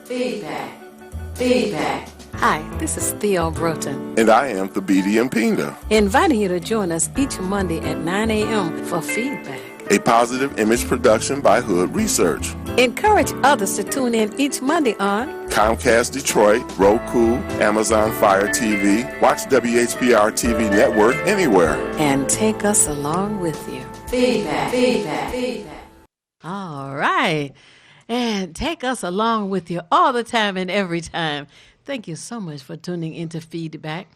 Feedback. Feedback. Hi, this is Theo Broughton. And I am Thabiti Mpinga. Inviting you to join us each Monday at 9 a.m. for Feedback. A positive image production by Hood Research. Encourage others to tune in each Monday on Comcast Detroit, Roku, Amazon Fire TV, watch WHPR TV Network anywhere. And take us along with you. Feedback, feedback, feedback. All right. And take us along with you all the time and every time. Thank you so much for tuning into Feedback,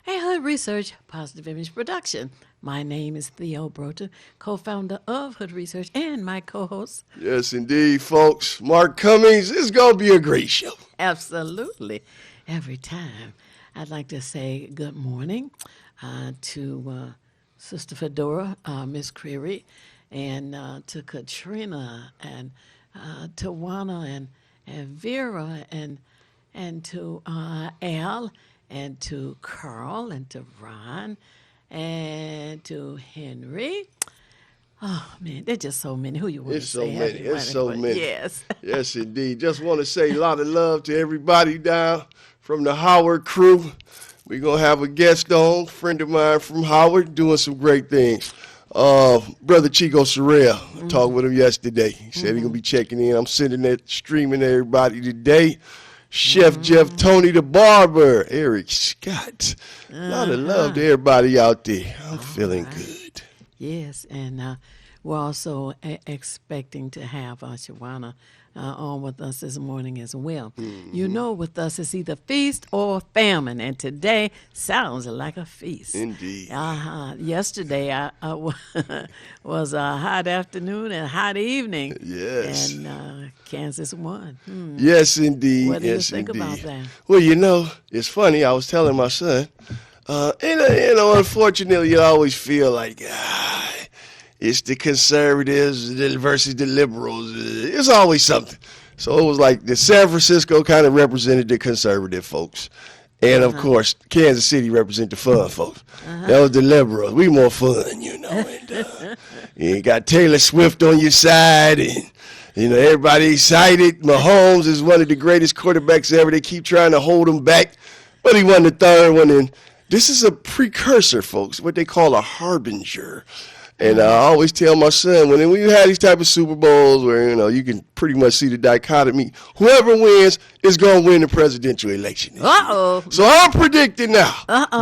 a Hood Research Positive Image Production. My name is Theo Broughton, co-founder of Hood Research and my co-host. Yes, indeed, folks. Mark Cummings, it's going to be a great show. Absolutely. Every time. I'd like to say good morning to Sister Fedora, Miss Creary, and to Katrina, and to Juana, and Vera, and to Al, and to Carl, and to Ron, and to Henry. Oh, man, there's just so many. Who you want to say? It's so many. Yes. Yes, indeed. Just want to say a lot of love to everybody down from the Howard crew. We're going to have a guest on, friend of mine from Howard, doing some great things. Brother Chico Sorrell, talked with him yesterday. He said he's going to be checking in. I'm sitting there streaming to everybody today. Chef Jeff Tony the Barber, Eric Scott. A lot of love to everybody out there. I'm feeling good. Yes, and we're also expecting to have Shawana on with us this morning as well. Mm-hmm. You know, with us, it's either feast or famine, and today sounds like a feast. Indeed. Yesterday was a hot afternoon and hot evening. Yes. And Kansas won. Yes, indeed. What do you think about that? Well, you know, it's funny. I was telling my son, unfortunately, you always feel like, it's the conservatives versus the liberals. It's always something. So it was like the San Francisco kind of represented the conservative folks. And, of course, Kansas City represented the fun folks. That was the liberals. We more fun, you know. And, you got Taylor Swift on your side. And, everybody excited. Mahomes is one of the greatest quarterbacks ever. They keep trying to hold him back. But he won the third one. And this is a precursor, folks, what they call a harbinger. And I always tell my son, when you have these type of Super Bowls where, you can pretty much see the dichotomy, whoever wins is going to win the presidential election. Uh-oh. So I'm predicting now,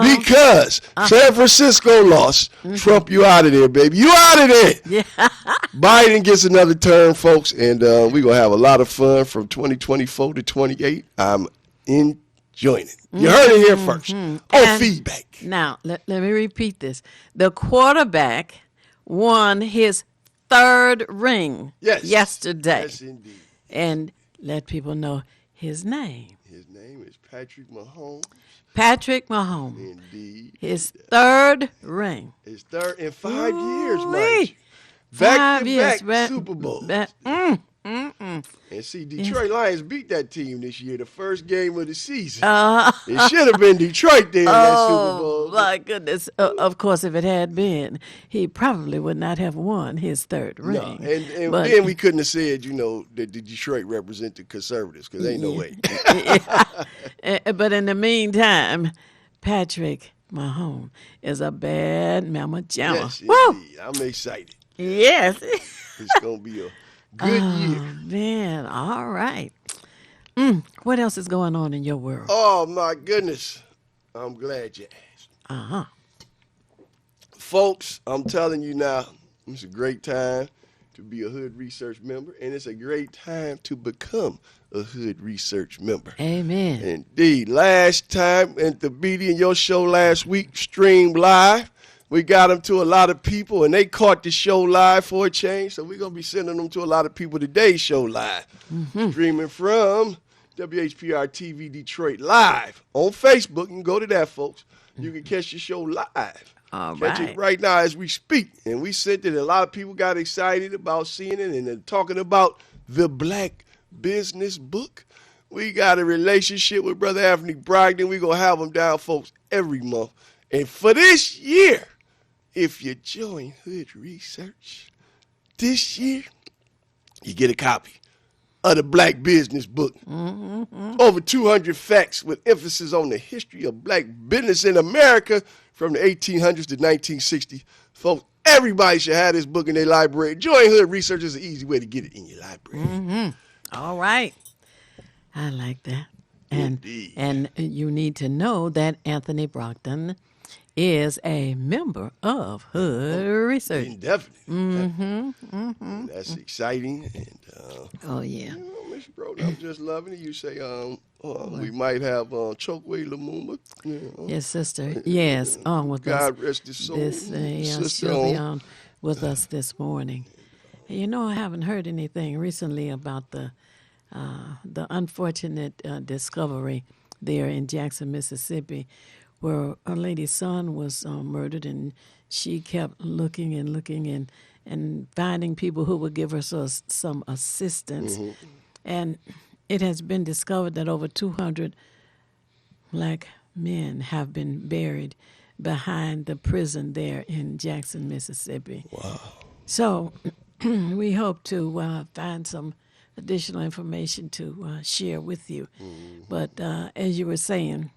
because San Francisco lost, Trump, you out of there, baby. You out of there. Yeah. Biden gets another term, folks, and we're going to have a lot of fun from 2024 to 28. I'm enjoying it. You heard it here first on Feedback. Now, let me repeat this. The quarterback won his third ring yesterday. Yes, indeed. And let people know his name. His name is Patrick Mahomes. Patrick Mahomes. Indeed. His third ring. His third in 5 years, Mike. Back-to-back Super Bowls. And see, Detroit Lions beat that team this year, the first game of the season. It should have been Detroit there in that Super Bowl. Oh, my goodness. Of course, if it had been, he probably would not have won his third ring. No, and then we couldn't have said, that the Detroit represent the conservatives, because ain't no way. But in the meantime, Patrick Mahomes is a bad mama jamma. Yes, indeed. I'm excited. Yes. It's going to be a good year. Man, all right. What else is going on in your world? Oh, my goodness. I'm glad you asked. Folks, I'm telling you now, it's a great time to be a Hood Research member, and it's a great time to become a Hood Research member. Amen. Indeed. Last time at the BD and your show last week, streamed live. We got them to a lot of people, and they caught the show live for a change, so we're going to be sending them to a lot of people today's show live. Streaming from WHPR TV Detroit live on Facebook. You can go to that, folks. You can catch the show live. All Catch right. it right now as we speak. And we sent it. A lot of people got excited about seeing it and then talking about the Black Business Book. We got a relationship with Brother Anthony Brogdon. We're going to have him down, folks, every month. And for this year, if you join Hood Research this year, you get a copy of the Black Business Book. Over 200 facts with emphasis on the history of black business in America from the 1800s to 1960. Folks, everybody should have this book in their library. Join Hood Research is an easy way to get it in your library. All right. I like that. Indeed. And you need to know that Anthony Brockton is a member of Hood Research. Indefinitely. That's exciting. And, Oh, yeah. Mr. Broden, I'm just loving it. You say we might have Chokwe Lumumba. Yes, sister. Yes, on with us. God rest his soul. Sister She'll be on with us this morning. And you know, I haven't heard anything recently about the unfortunate discovery there in Jackson, Mississippi, where a lady's son was murdered, and she kept looking and finding people who would give her some assistance. And it has been discovered that over 200 black men have been buried behind the prison there in Jackson, Mississippi. Wow. So we hope to find some additional information to share with you. But as you were saying,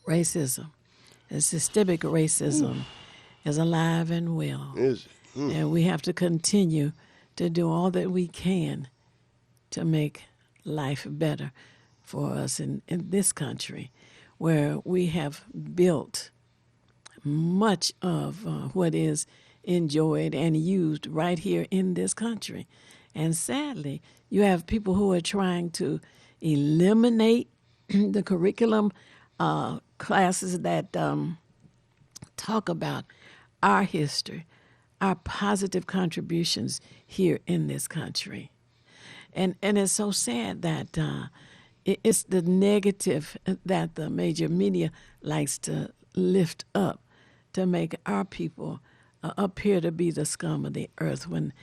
racism, systemic racism is alive and well. Is it? And we have to continue to do all that we can to make life better for us in this country, where we have built much of what is enjoyed and used right here in this country. And sadly, you have people who are trying to eliminate the curriculum classes that talk about our history, our positive contributions here in this country. And it's so sad that it's the negative that the major media likes to lift up to make our people appear to be the scum of the earth when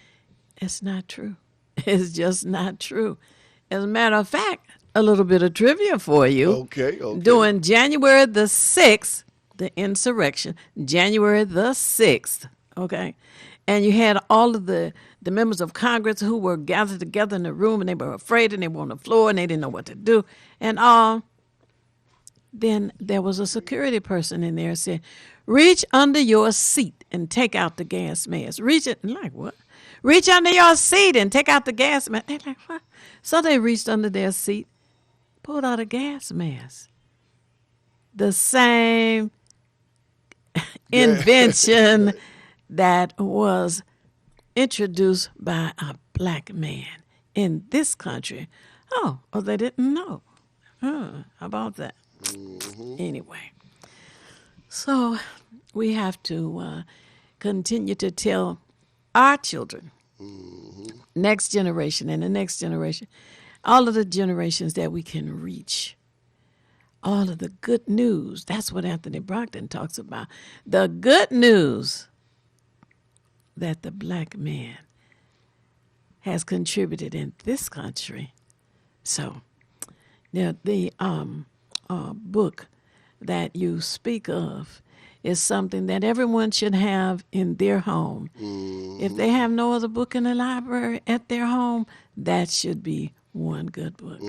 it's not true. It's just not true. As a matter of fact, a little bit of trivia for you. Okay. During January the 6th, the insurrection, January the 6th, okay? And you had all of the members of Congress who were gathered together in the room, and they were afraid, and they were on the floor, and they didn't know what to do, and all. Then there was a security person in there said, reach under your seat and take out the gas mask. Reach it, like what? Reach under your seat and take out the gas mask. They're like, what? So they reached under their seat, pulled out a gas mask. The same invention that was introduced by a black man in this country. Oh, they didn't know. How about that? Anyway, so we have to continue to tell our children, next generation and the next generation, all of the generations that we can reach, all of the good news. That's what Anthony Brockton talks about. The good news that the black man has contributed in this country. So, now the book that you speak of is something that everyone should have in their home. If they have no other book in the library at their home, that should be one good book.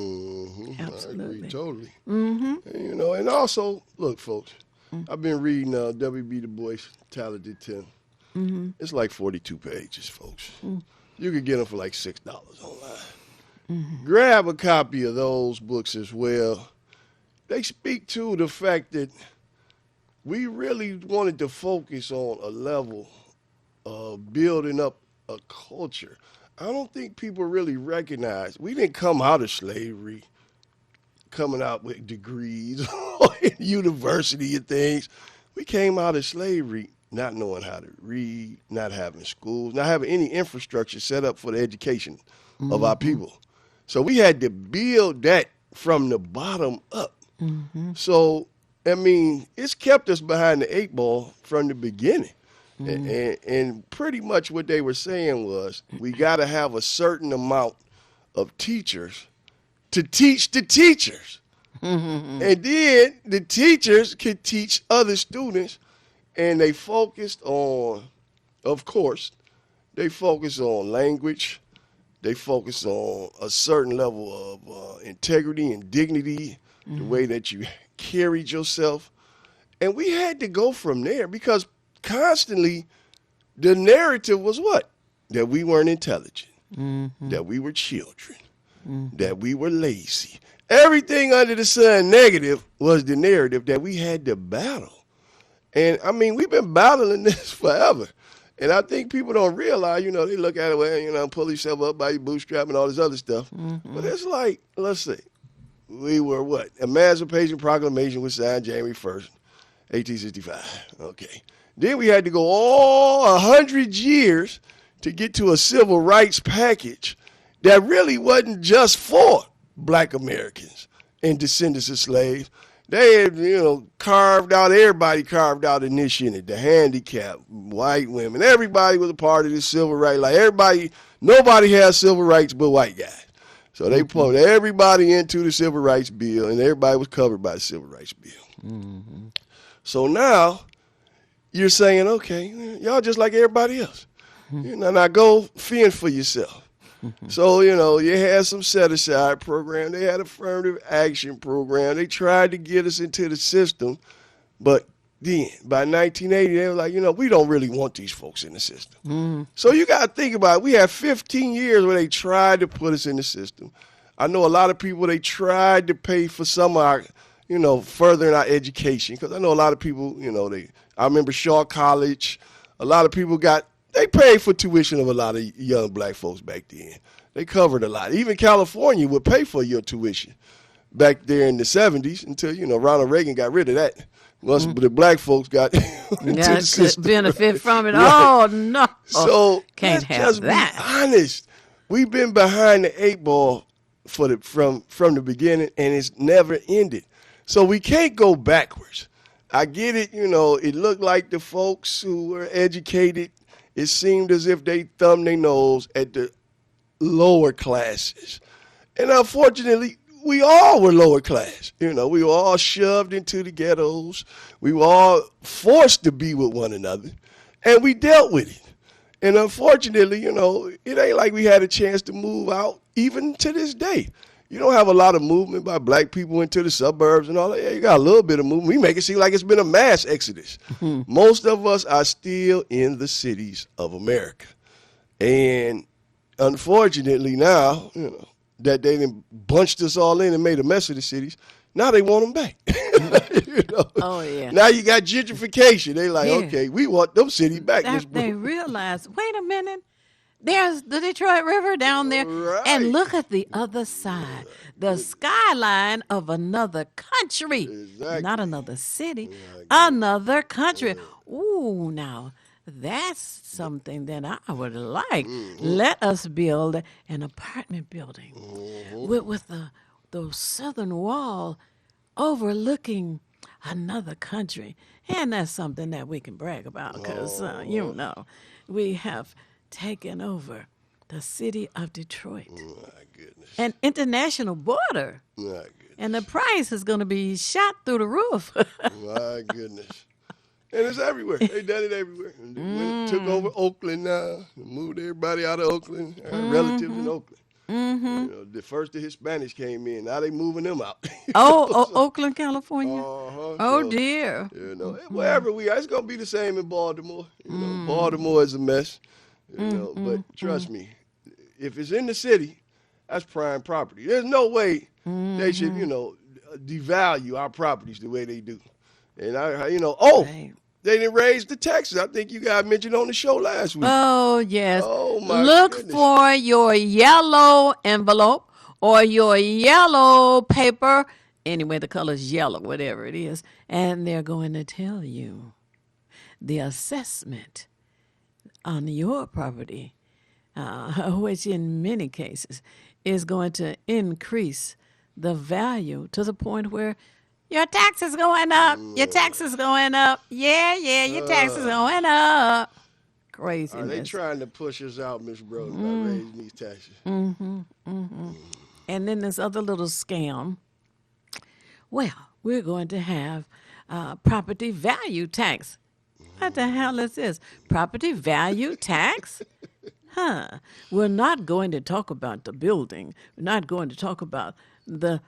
Absolutely. I agree totally. And, and also, look, folks, I've been reading W.B. Du Bois' Talented Ten. It's like 42 pages, folks. You could get them for like $6 online. Grab a copy of those books as well. They speak to the fact that we really wanted to focus on a level of building up a culture. I don't think people really recognize we didn't come out of slavery coming out with degrees or university and things. We came out of slavery not knowing how to read, not having schools, not having any infrastructure set up for the education of our people. So we had to build that from the bottom up. So, I mean, it's kept us behind the eight ball from the beginning. And pretty much what they were saying was we got to have a certain amount of teachers to teach the teachers. And then the teachers could teach other students. And they focused on, of course, they focused on language. They focus on a certain level of integrity and dignity, the way that you carried yourself. And we had to go from there because constantly the narrative was what? That we weren't intelligent, that we were children, that we were lazy. Everything under the sun negative was the narrative that we had to battle. And, I mean, we've been battling this forever. And I think people don't realize, they look at it, well, pull yourself up by your bootstrap and all this other stuff. But it's like, let's see, we were what? Emancipation Proclamation was signed January 1st, 1865. Okay. Then we had to go all 100 years to get to a civil rights package that really wasn't just for black Americans and descendants of slaves. They had, everybody carved out an issue in it. The handicapped, white women, everybody was a part of this civil rights. Like nobody has civil rights but white guys. So they put everybody into the civil rights bill, and everybody was covered by the civil rights bill. So now you're saying, okay, y'all just like everybody else. Now go fend for yourself. So, you had some set-aside program. They had affirmative action program. They tried to get us into the system. But then, by 1980, they were like, we don't really want these folks in the system. So you got to think about it. We had 15 years where they tried to put us in the system. I know a lot of people, they tried to pay for some of our, furthering our education. Because I know a lot of people, I remember Shaw College. A lot of people they paid for tuition of a lot of young black folks back then. They covered a lot. Even California would pay for your tuition back there in the 70s until, Ronald Reagan got rid of that. Once the black folks got into the system. Benefit from it. Right. Oh, no. So can't have that. Be honest. We've been behind the 8 ball from the beginning, and it's never ended. So we can't go backwards. I get it, it looked like the folks who were educated, it seemed as if they thumbed their nose at the lower classes. And unfortunately, we all were lower class. We were all shoved into the ghettos. We were all forced to be with one another. And we dealt with it. And unfortunately, it ain't like we had a chance to move out even to this day. You don't have a lot of movement by black people into the suburbs and all that. Yeah, you got a little bit of movement. We make it seem like it's been a mass exodus. Most of us are still in the cities of America. And unfortunately now, that they done bunched us all in and made a mess of the cities, now they want them back. Oh, yeah. Now you got gentrification. They like, okay, we want them cities back. They realize, wait a minute. There's the Detroit River down there. Right. And look at the other side. The skyline of another country. Exactly. Not another city. Another country. Ooh, now, that's something that I would like. Let us build an apartment building with the southern wall overlooking another country. And that's something that we can brag about because, we have taken over the city of Detroit. My goodness. An international border. My goodness. And the price is going to be shot through the roof. My goodness. And it's everywhere. They done it everywhere. And they took over Oakland now. Moved everybody out of Oakland. Relatives in Oakland. The first the Hispanics came in. Now they moving them out. Oakland, California? So, dear. Wherever we are, it's going to be the same in Baltimore. Baltimore is a mess. But trust me, if it's in the city, that's prime property. There's no way they should, devalue our properties the way they do. And right. They didn't raise the taxes. I think you guys mentioned on the show last week. Oh, yes. Oh, my Look goodness. for your yellow envelope or your yellow paper. Anyway, the color is yellow, whatever it is. And they're going to tell you the assessment on your property, which in many cases is going to increase the value to the point where your taxes going up. Your taxes going up. Yeah, your taxes going up. Craziness. Are they trying to push us out, Miss Brody, by raising these taxes? And then this other little scam. Well, we're going to have property value tax. What the hell is this? Property value tax? We're not going to talk about the building. We're not going to talk about the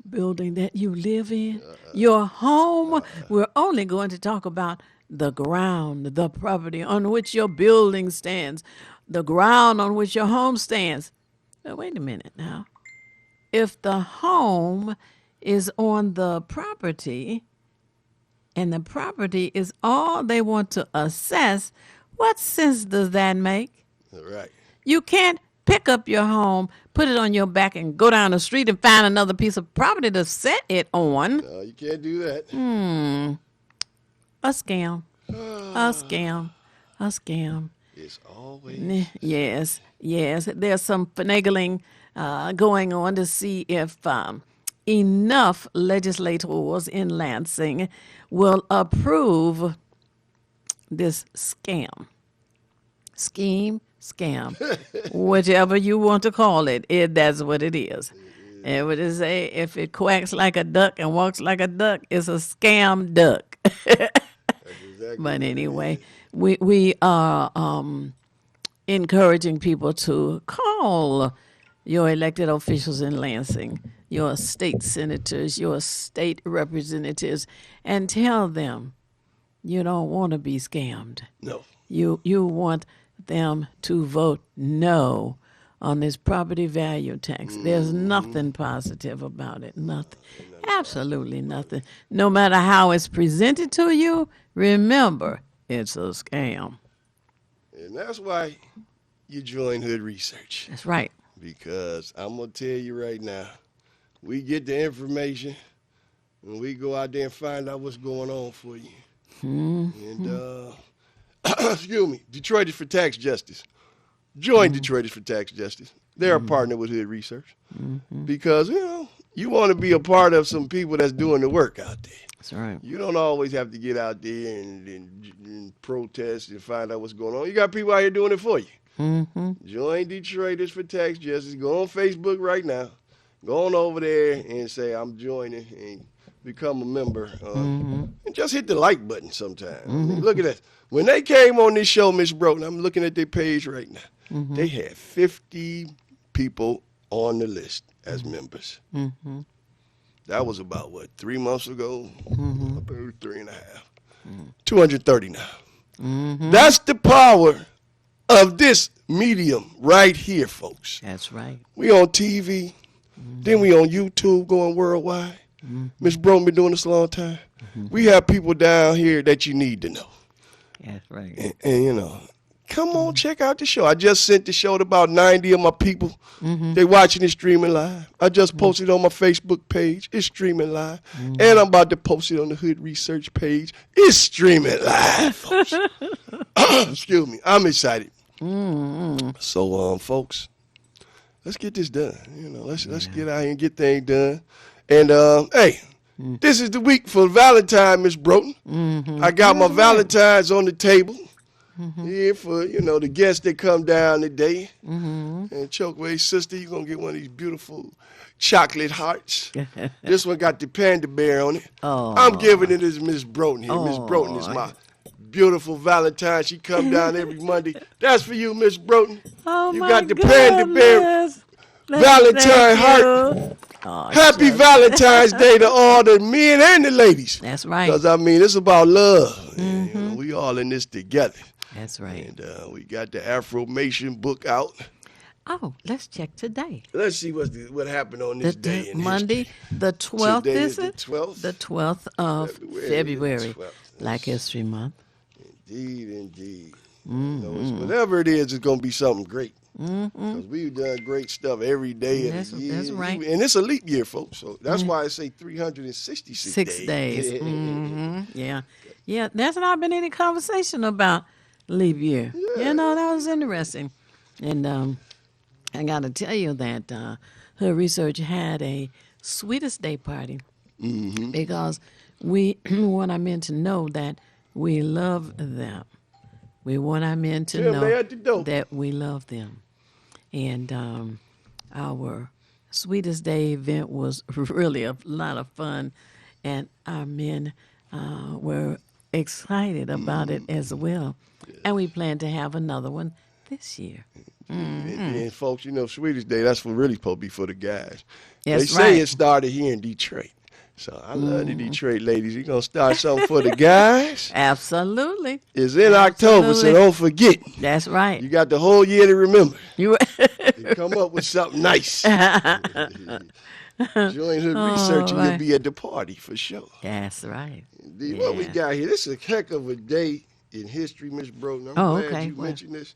building that you live in, your home. We're only going to talk about the ground, the property on which your building stands, the ground on which your home stands. Now, wait a minute now. If the home is on the property and the property is all they want to assess, what sense does that make? Right. You can't pick up your home, put it on your back, and go down the street and find another piece of property to set it on. No, you can't do that. A scam. A scam. A scam. It's always. Yes, yes. There's some finagling going on to see if enough legislators in Lansing will approve this scam. Scheme, scam, whichever you want to call it, that's what it is. And what they say, if it quacks like a duck and walks like a duck, it's a scam duck. Exactly. But anyway, we are encouraging people to call your elected officials in Lansing, your state senators, your state representatives, and tell them you don't want to be scammed. No. You want them to vote no on this property value tax. There's nothing positive about it. Nothing. Absolutely nothing. No matter how it's presented to you, remember, it's a scam. And that's why you join Hood Research. That's right. Because I'm going to tell you right now, we get the information and we go out there and find out what's going on for you. And, excuse me, Detroit is for Tax Justice. Join Detroit is for Tax Justice. They're a partner with Hood Research. Because, you want to be a part of some people that's doing the work out there. That's right. You don't always have to get out there and protest and find out what's going on. You got people out here doing it for you. Join Detroiters for Tax Justice. Go on Facebook right now. Go on over there and say, I'm joining, and become a member. And just hit the like button sometime. I mean, look at that. When they came on this show, Miss Broughton, I'm looking at their page right now. They had 50 people on the list as members. That was about, 3 months ago? About 3.5. 230 now. That's the power of this medium right here, folks. That's right. We on TV, then we on YouTube going worldwide. Miss Broughton been doing this a long time. We have people down here that you need to know. That's right. And come on, check out the show. I just sent the show to about 90 of my people. They watching it streaming live. I just posted it on my Facebook page. It's streaming live. And I'm about to post it on the Hood Research page. It's streaming live, folks. Excuse me. I'm excited. So, folks, let's get this done. Let's get out here and get things done. And, hey, this is the week for Valentine, Miss Broughton. I got my Valentines on the table. Here for, the guests that come down today. And Chokeway's sister, you're going to get one of these beautiful chocolate hearts. This one got the panda bear on it. I'm giving it to Miss Broughton here. Miss Broughton is my beautiful Valentine. She come down every Monday. That's for you, Miss Broughton. You got the panda bear Valentine heart. Happy Valentine's Day to all the men and the ladies. That's right. Because, it's about love. And, we all in this together. That's right. And we got the Afro-Mation book out. Oh, let's check today. Let's see what happened on this day in Monday, history. the 12th, Today is is it? the 12th? The 12th of February. 12th. Black History Month. Indeed. Whatever it is, it's going to be something great. Because we've done great stuff every day of the year. That's right. And it's a leap year, folks. So that's why I say 366 6 days. Yeah. Yeah, there's not been any conversation about leap year. Yeah. That was interesting. And I got to tell you that Hood Research had a sweetest day party because we want our men to know that we love them. We want our men to know that we love them. And our sweetest day event was really a lot of fun, and our men were excited about it as well. And we plan to have another one this year. And folks, you know, Sweetest Day, that's really supposed to be for the guys. That's they say right. it started here in Detroit. So I love the Detroit ladies. You're going to start something for the guys. Absolutely. It's in October, so Absolutely. don't forget. That's right. You got the whole year to remember. You And come up with something nice. Join Hood Research and you'll right. be at the party for sure. That's right. Indeed. What we Yeah. got here, this is a heck of a day in history, Miss Broden. I'm Oh, glad okay. you Well. mentioned this.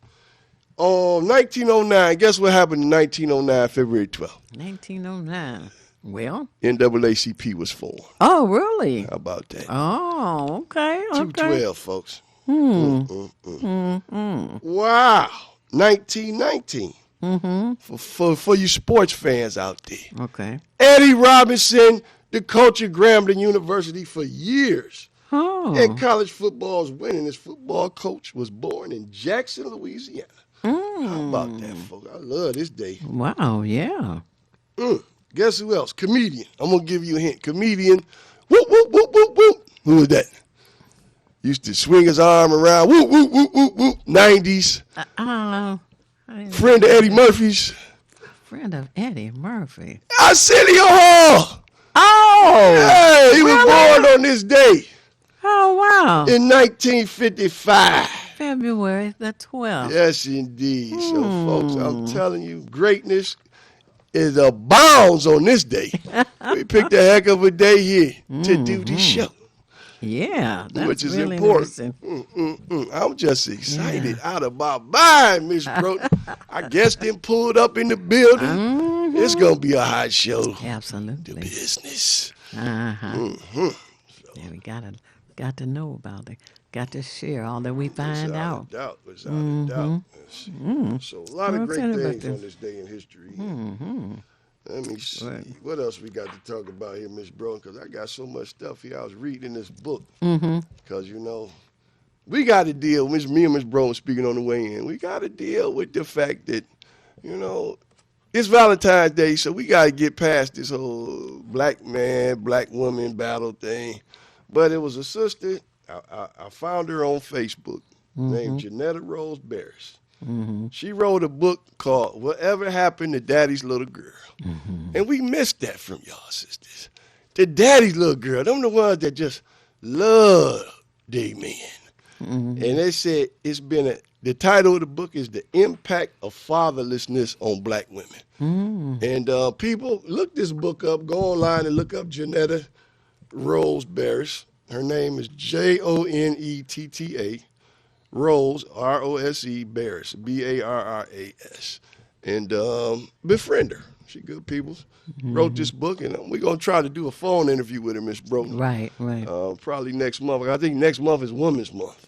1909, guess what happened in 1909, February 12th? 1909. Well. NAACP was formed. Oh, really? How about that? Oh, okay. Okay. 212, folks. Wow. 1919. For you sports fans out there. Okay. Eddie Robinson, the coach at Grambling University for years. Oh. And college football's winningest football coach was born in Jackson, Louisiana. How about that, folks? I love this day. Wow. Yeah. Guess who else? Comedian. I'm going to give you a hint. Comedian. Whoop, whoop, whoop, whoop, whoop. Who was that? Used to swing his arm around. Whoop, whoop, whoop, whoop, whoop. 90s. Friend of Eddie Murphy's. Friend of Eddie Murphy. Arsenio Hall. Oh. Hey, he was born on this day Oh, wow. in 1955. February the 12th. Yes, indeed. So, folks, I'm telling you, greatness is abounds on this day. We picked a heck of a day here to do the show, Yeah. That's which is really important. interesting. I'm just excited out of my mind, Miss Broden. I guess them pulled up in the building. It's going to be a hot show. Absolutely. Business. Uh-huh. Yeah, we got to know about it. Got to share all that we find out. Without a doubt. So a lot of Well, great tell me about things this. on this day in history. Let me see. What else we got to talk about here, Miss Broden? Because I got so much stuff here. I was reading this book. Because, you know, we got to deal, me and Miss Broden speaking on the way in, we got to deal with the fact that, you know, it's Valentine's Day, so we got to get past this whole black man, black woman battle thing. But it was a sister, I found her on Facebook, named Janetta Rose Barris. She wrote a book called Whatever Happened to Daddy's Little Girl. And we missed that from y'all, sisters. The daddy's little girl, them the ones that just love they men. And they said the title of the book is The Impact of Fatherlessness on Black Women. And people, look this book up, go online and look up Janetta Rose Barris. Her name is Jonetta Rose, R-O-S-E, Barris, B-A-R-R-A-S. And befriend her. She good people. Wrote this book, and we're going to try to do a phone interview with her, Miss Broden. Right, right. Probably next month. I think next month is Women's Month.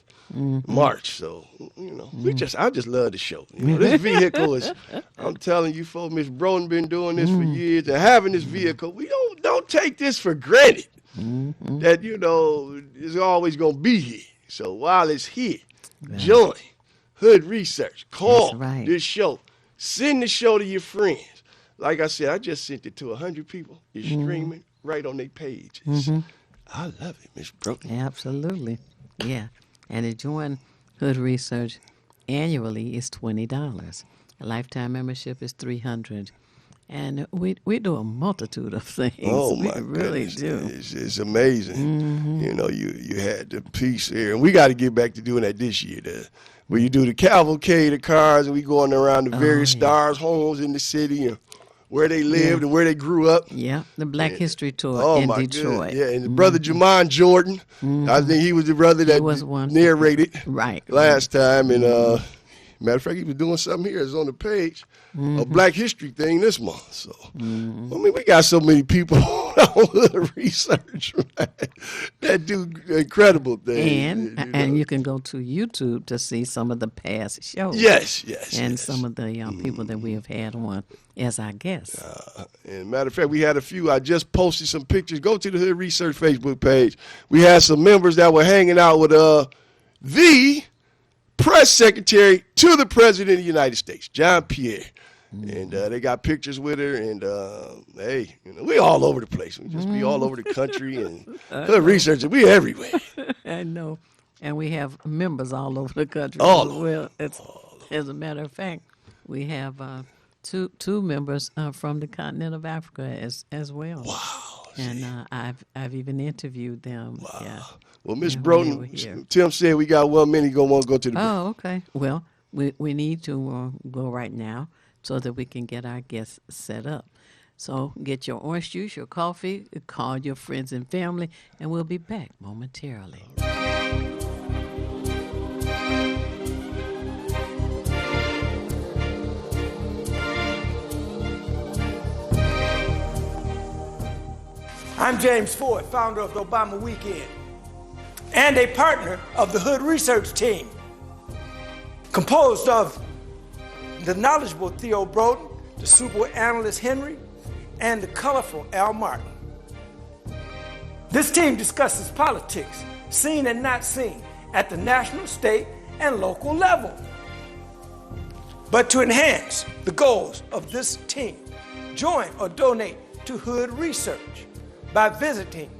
March. So, you know, I just love the show. You know, this vehicle is, I'm telling you folks, Miss Broden been doing this for years, and having this vehicle, we don't take this for granted. That, you know, it's always going to be here. So while it's here, join Hood Research. Call right. this show. Send the show to your friends. Like I said, I just sent it to 100 people. It's streaming right on their pages. I love it, Miss Broden. Absolutely. Yeah. And to join Hood Research annually is $20. A lifetime membership is $300. And we do a multitude of things. Oh, we my really goodness. do. It's amazing. You know, you had the piece here. And we got to get back to doing that this year. Where you do the cavalcade of cars and we going around the various stars' homes in the city and where they lived and where they grew up. Yeah, the Black History Tour in Detroit. Goodness. Yeah, and the brother Jamon Jordan. I think he was the brother that was one. narrated Right. last time. And matter of fact, he was doing something here. It's on the page. A Black History thing this month. So, I mean, we got so many people on the research, right, that do incredible things. And you can go to YouTube to see some of the past shows. Yes. And some of the people that we have had on as our guests. And matter of fact, we had a few. I just posted some pictures. Go to the Hood Research Facebook page. We had some members that were hanging out with the press secretary to the President of the United States, John Pierre. And they got pictures with her. And, hey, you know, we all over the place. We just be all over the country. And Hood Research, we everywhere. I know. And we have members all over the country All as over. well. As a matter of fact, we have two members from the continent of Africa as well. Wow. And I've even interviewed them. Wow. Yeah. Well, Miss Yeah, Broughton, when they were here. Tim said we got 1 minute. Gonna want to go to the break. Oh, okay. Well, we need to go right now so that we can get our guests set up. So get your orange juice, your coffee, call your friends and family, and we'll be back momentarily. I'm James Ford, founder of the Obama Weekend, and a partner of the Hood Research Team, composed of the knowledgeable Theo Broughton, the super analyst Henry, and the colorful Al Martin. This team discusses politics, seen and not seen, at the national, state, and local level. But to enhance the goals of this team, join or donate to Hood Research by visiting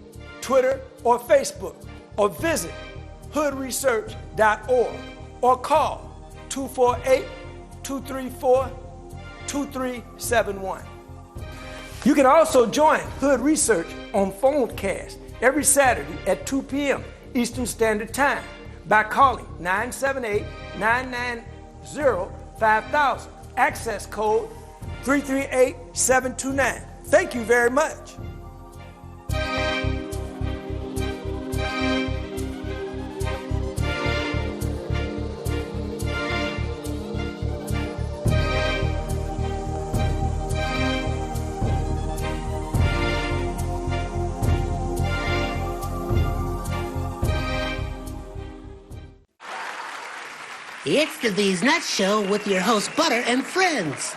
Twitter or Facebook, or visit hoodresearch.org, or call 248-234-2371. You can also join Hood Research on Phonecast every Saturday at 2 p.m. Eastern Standard Time by calling 978-990-5000, access code 338729. Thank you very much. It's the These Nuts Show with your host, Butter and friends.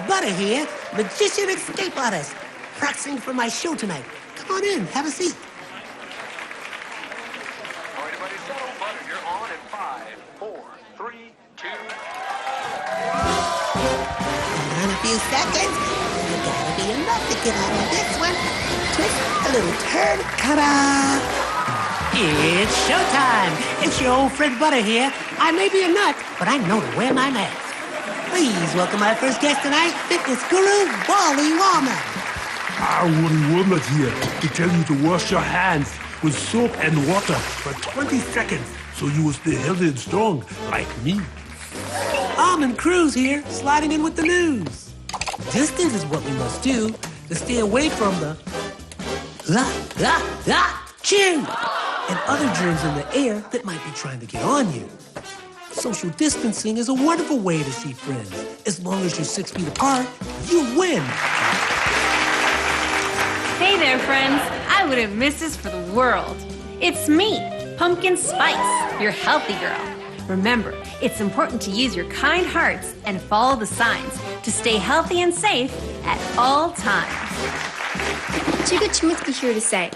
Butter here, magician escape artist, practicing for my show tonight. Come on in, have a seat. Everybody settle. Butter, you're on in 5, 4, 3, 2. In a few seconds, you gotta be enough to get out of this one. Twist, a little turn, ta-da! It's showtime. It's your old friend Butter here. I may be a nut, but I know to wear my mask. Please welcome our first guest tonight, fitness guru, Wally Wallman. Wally Woodland here to tell you to wash your hands with soap and water for 20 seconds so you will stay healthy and strong like me. Almond Cruz here, sliding in with the news. Distance is what we must do to stay away from the chin and other germs in the air that might be trying to get on you. Social distancing is a wonderful way to see friends. As long as you're 6 feet apart, you win. Hey there, friends. I wouldn't miss this for the world. It's me, Pumpkin Spice, your healthy girl. Remember, it's important to use your kind hearts and follow the signs to stay healthy and safe at all times. Chica Chiminsky here to say,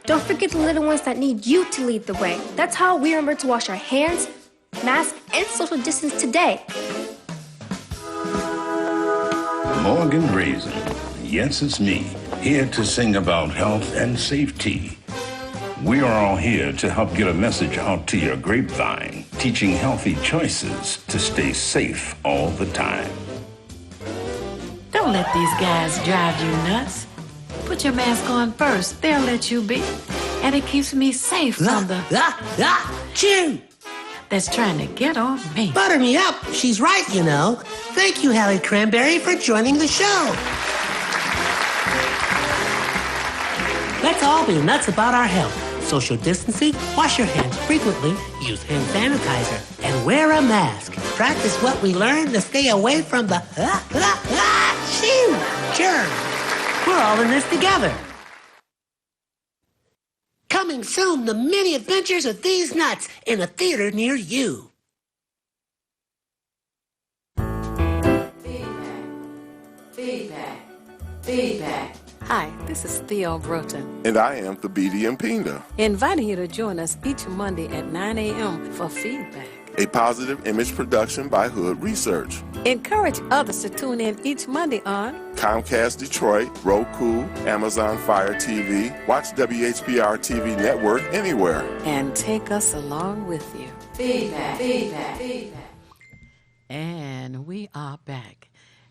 don't forget the little ones that need you to lead the way. That's how we remember to wash our hands, mask, and social distance today. Morgan Raisin. Yes, it's me, here to sing about health and safety. We are all here to help get a message out to your grapevine, teaching healthy choices to stay safe all the time. Don't let these guys drive you nuts. Put your mask on first. They'll let you be. And it keeps me safe from the chin that's trying to get on me. Butter me up. She's right, you know. Thank you, Hallie Cranberry, for joining the show. Let's all be nuts about our health. Social distancing, wash your hands frequently, use hand sanitizer, and wear a mask. Practice what we learned to stay away from the germs. We're all in this together. Coming soon, the many adventures of these nuts in a theater near you. Feedback. Hi, this is Theo Broughton, And I am the BD and Pinda. inviting you to join us each Monday at 9 a.m. for feedback. a Positive Image production by Hood Research. Encourage others to tune in each Monday on Comcast Detroit, Roku, Amazon Fire TV. Watch WHPR TV Network anywhere. and take us along with you. Feedback. And we are back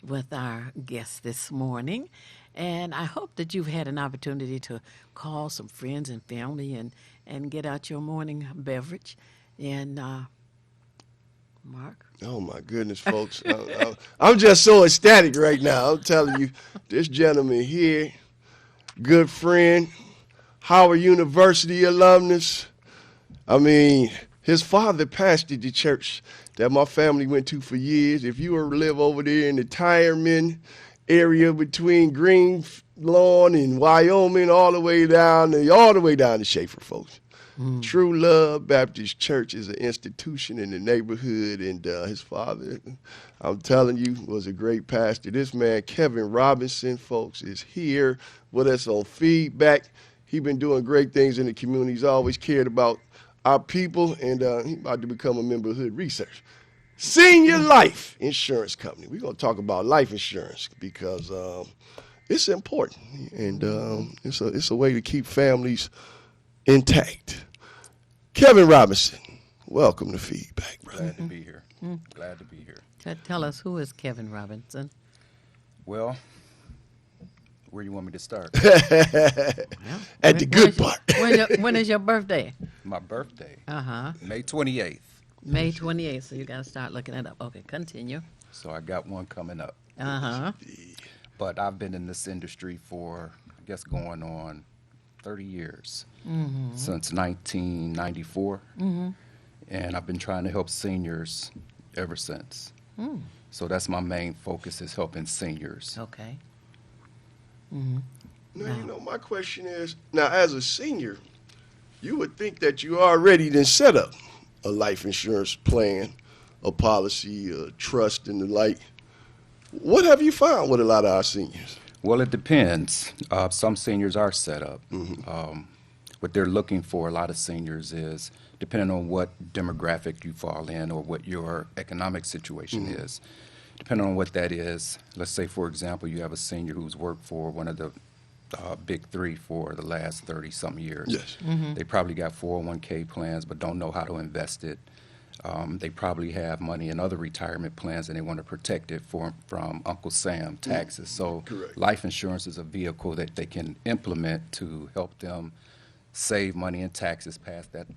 with our guest this morning. And I hope that you've had an opportunity to call some friends and family and get out your morning beverage. And Mark? Oh, my goodness, folks. I'm just so ecstatic right now. I'm telling you, this gentleman here, good friend, Howard University alumnus. I mean, his father pastored the church that my family went to for years. If you were to live over there in the Tireman area between Green Lawn and Wyoming, all the way down to Schaefer, folks. True Love Baptist Church is an institution in the neighborhood, and his father, I'm telling you, was a great pastor. This man, Kevin Robinson, folks, is here with us on Feedback. He's been doing great things in the community. He's always cared about our people, and he's about to become a member of Hood Research. Senior Life Insurance Company. We're going to talk about life insurance because it's important, and it's a way to keep families intact. Kevin Robinson, welcome to Feedback, brother. Glad to be here. Glad to be here. Tell us, who is Kevin Robinson? Well, where do you want me to start? At the good part. When is your birthday? My birthday. Uh-huh. May 28th. May 28th, so you got to start looking it up. Okay, continue. So I got one coming up. Uh-huh. But I've been in this industry for, I guess, going on 30 years, since 1994. And I've been trying to help seniors ever since. So that's my main focus, is helping seniors. Okay. Now, my question is, now, as a senior, you would think that you already then set up a life insurance plan, a policy, a trust, and the like. What have you found with a lot of our seniors? Well, it depends. Some seniors are set up. What they're looking for, a lot of seniors, is depending on what demographic you fall in or what your economic situation is. Depending on what that is, let's say, for example, you have a senior who's worked for one of the big three for the last 30-something years. Yes. They probably got 401k plans but don't know how to invest it. They probably have money in other retirement plans and they want to protect it from Uncle Sam taxes. So Correct. life insurance is a vehicle that they can implement to help them save money in taxes, pass that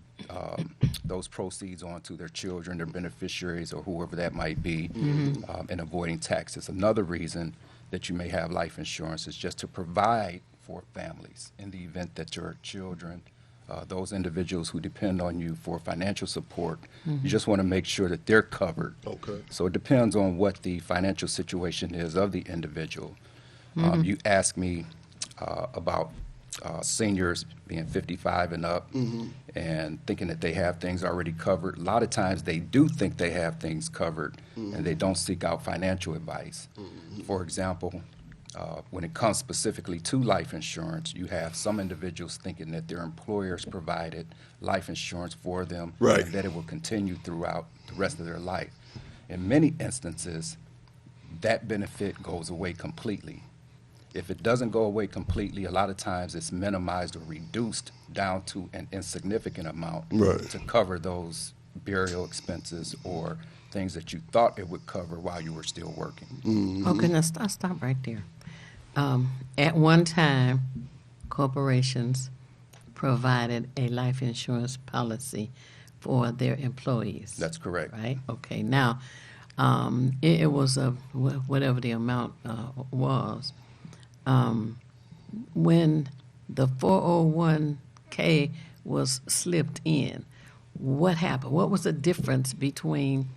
those proceeds on to their children, their beneficiaries, or whoever that might be, and avoiding taxes. Another reason that you may have life insurance is just to provide for families in the event that your children, those individuals who depend on you for financial support, you just want to make sure that they're covered. Okay. So it depends on what the financial situation is of the individual. You asked me about seniors being 55 and up and thinking that they have things already covered. A lot of times they do think they have things covered and they don't seek out financial advice. For example, when it comes specifically to life insurance, you have some individuals thinking that their employers provided life insurance for them Right. and that it will continue throughout the rest of their life. In many instances, that benefit goes away completely. If it doesn't go away completely, a lot of times it's minimized or reduced down to an insignificant amount Right. to cover those burial expenses or things that you thought it would cover while you were still working. Okay, now stop right there. At one time, corporations provided a life insurance policy for their employees. That's correct. Right? Okay, now, it was whatever the amount was. When the 401k was slipped in, what happened? What was the difference between,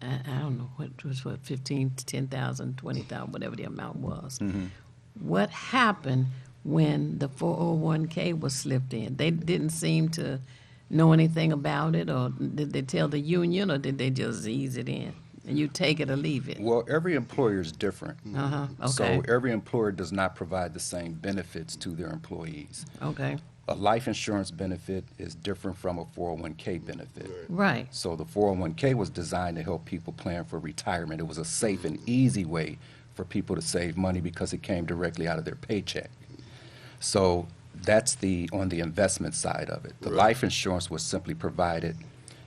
I don't know, what was 15 to 10,000, 20,000, whatever the amount was? What happened when the 401k was slipped in? They didn't seem to know anything about it, or did they tell the union, or did they just ease it in? And you take it or leave it? Well, every employer is different. Okay. So every employer does not provide the same benefits to their employees. Okay. A life insurance benefit is different from a 401k benefit. Right. So the 401k was designed to help people plan for retirement. It was a safe and easy way for people to save money because it came directly out of their paycheck. So that's on the investment side of it. The life insurance was simply provided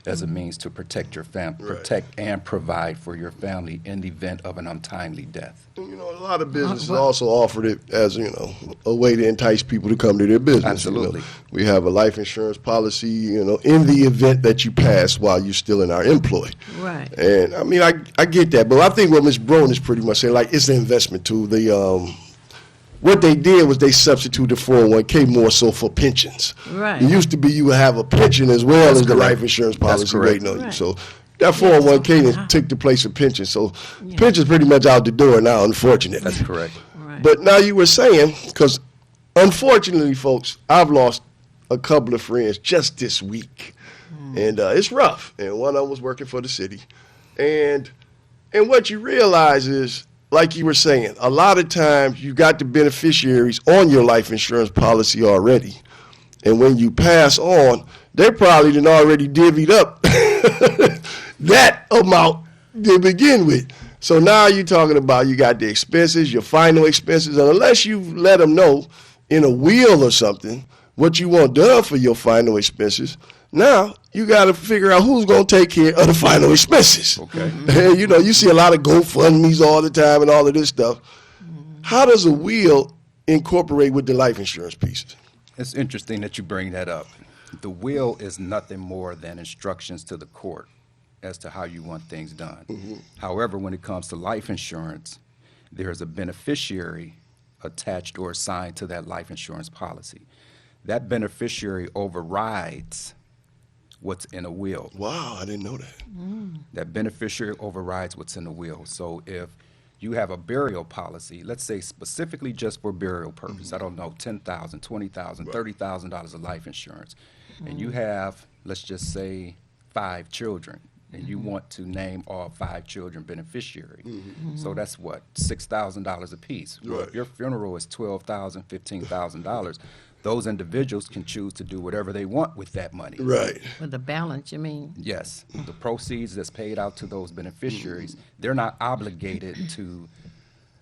as a means to protect your family, protect and provide for your family in the event of an untimely death. You know, a lot of businesses also offered it as, a way to entice people to come to their business. Absolutely. We have a life insurance policy, in the event that you pass while you're still in our employ. Right. And, I mean, I get that. But I think what Ms. Brown is pretty much saying, like, it's an investment tool. What they did was they substituted 401k more so for pensions. Right. It used to be you would have a pension as well as the correct. life insurance policy waiting on you. Right. So that 401k took the place of pension. So pension's pretty much out the door now, unfortunately. That's correct. Right. But now you were saying, because unfortunately, folks, I've lost a couple of friends just this week. And it's rough. And one of them was working for the city. And what you realize is, like you were saying, a lot of times you got the beneficiaries on your life insurance policy already. And when you pass on, they probably done already divvied up that amount to begin with. So now you're talking about you got the expenses, your final expenses, and unless you let them know in a will or something what you want done for your final expenses, now you got to figure out who's going to take care of the final expenses. Okay. And, you see a lot of GoFundMe's all the time and all of this stuff. How does a will incorporate with the life insurance pieces? It's interesting that you bring that up. The will is nothing more than instructions to the court as to how you want things done. However, when it comes to life insurance, there's a beneficiary attached or assigned to that life insurance policy. That beneficiary overrides what's in a will. Wow, I didn't know that. That beneficiary overrides what's in the will. So if you have a burial policy, let's say specifically just for burial purpose, I don't know, $10,000, $20,000, $30,000 of life insurance, and you have, let's just say, 5 children, and you want to name all 5 children beneficiary. So that's what, $6,000 a piece. Well, if your funeral is $12,000, $15,000, those individuals can choose to do whatever they want with that money. Right. With the balance, you mean? Yes. The proceeds that's paid out to those beneficiaries, they're not obligated to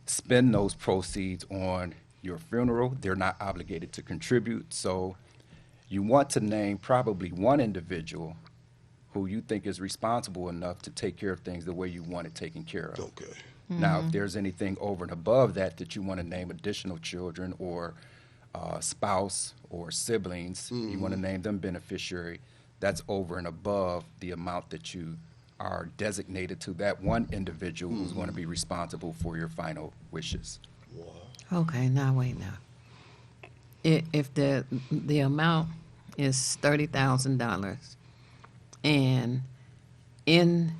spend those proceeds on your funeral. They're not obligated to contribute. So you want to name probably one individual who you think is responsible enough to take care of things the way you want it taken care of. Okay. Now, if there's anything over and above that you want to name additional children or spouse or siblings, you want to name them beneficiary, that's over and above the amount that you are designated to that one individual who's going to be responsible for your final wishes. Okay, now wait now. If the amount is $30,000 and in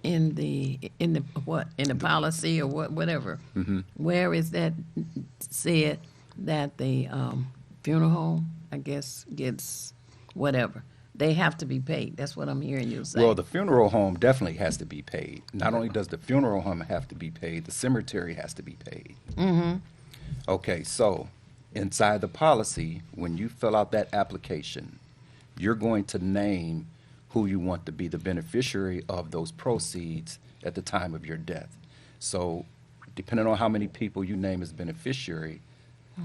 the policy or whatever, where is that said that the funeral home, I guess, gets whatever? They have to be paid. That's what I'm hearing you say. Well, the funeral home definitely has to be paid. Not only does the funeral home have to be paid, the cemetery has to be paid. Okay, so inside the policy, when you fill out that application, you're going to name who you want to be the beneficiary of those proceeds at the time of your death. So depending on how many people you name as beneficiary,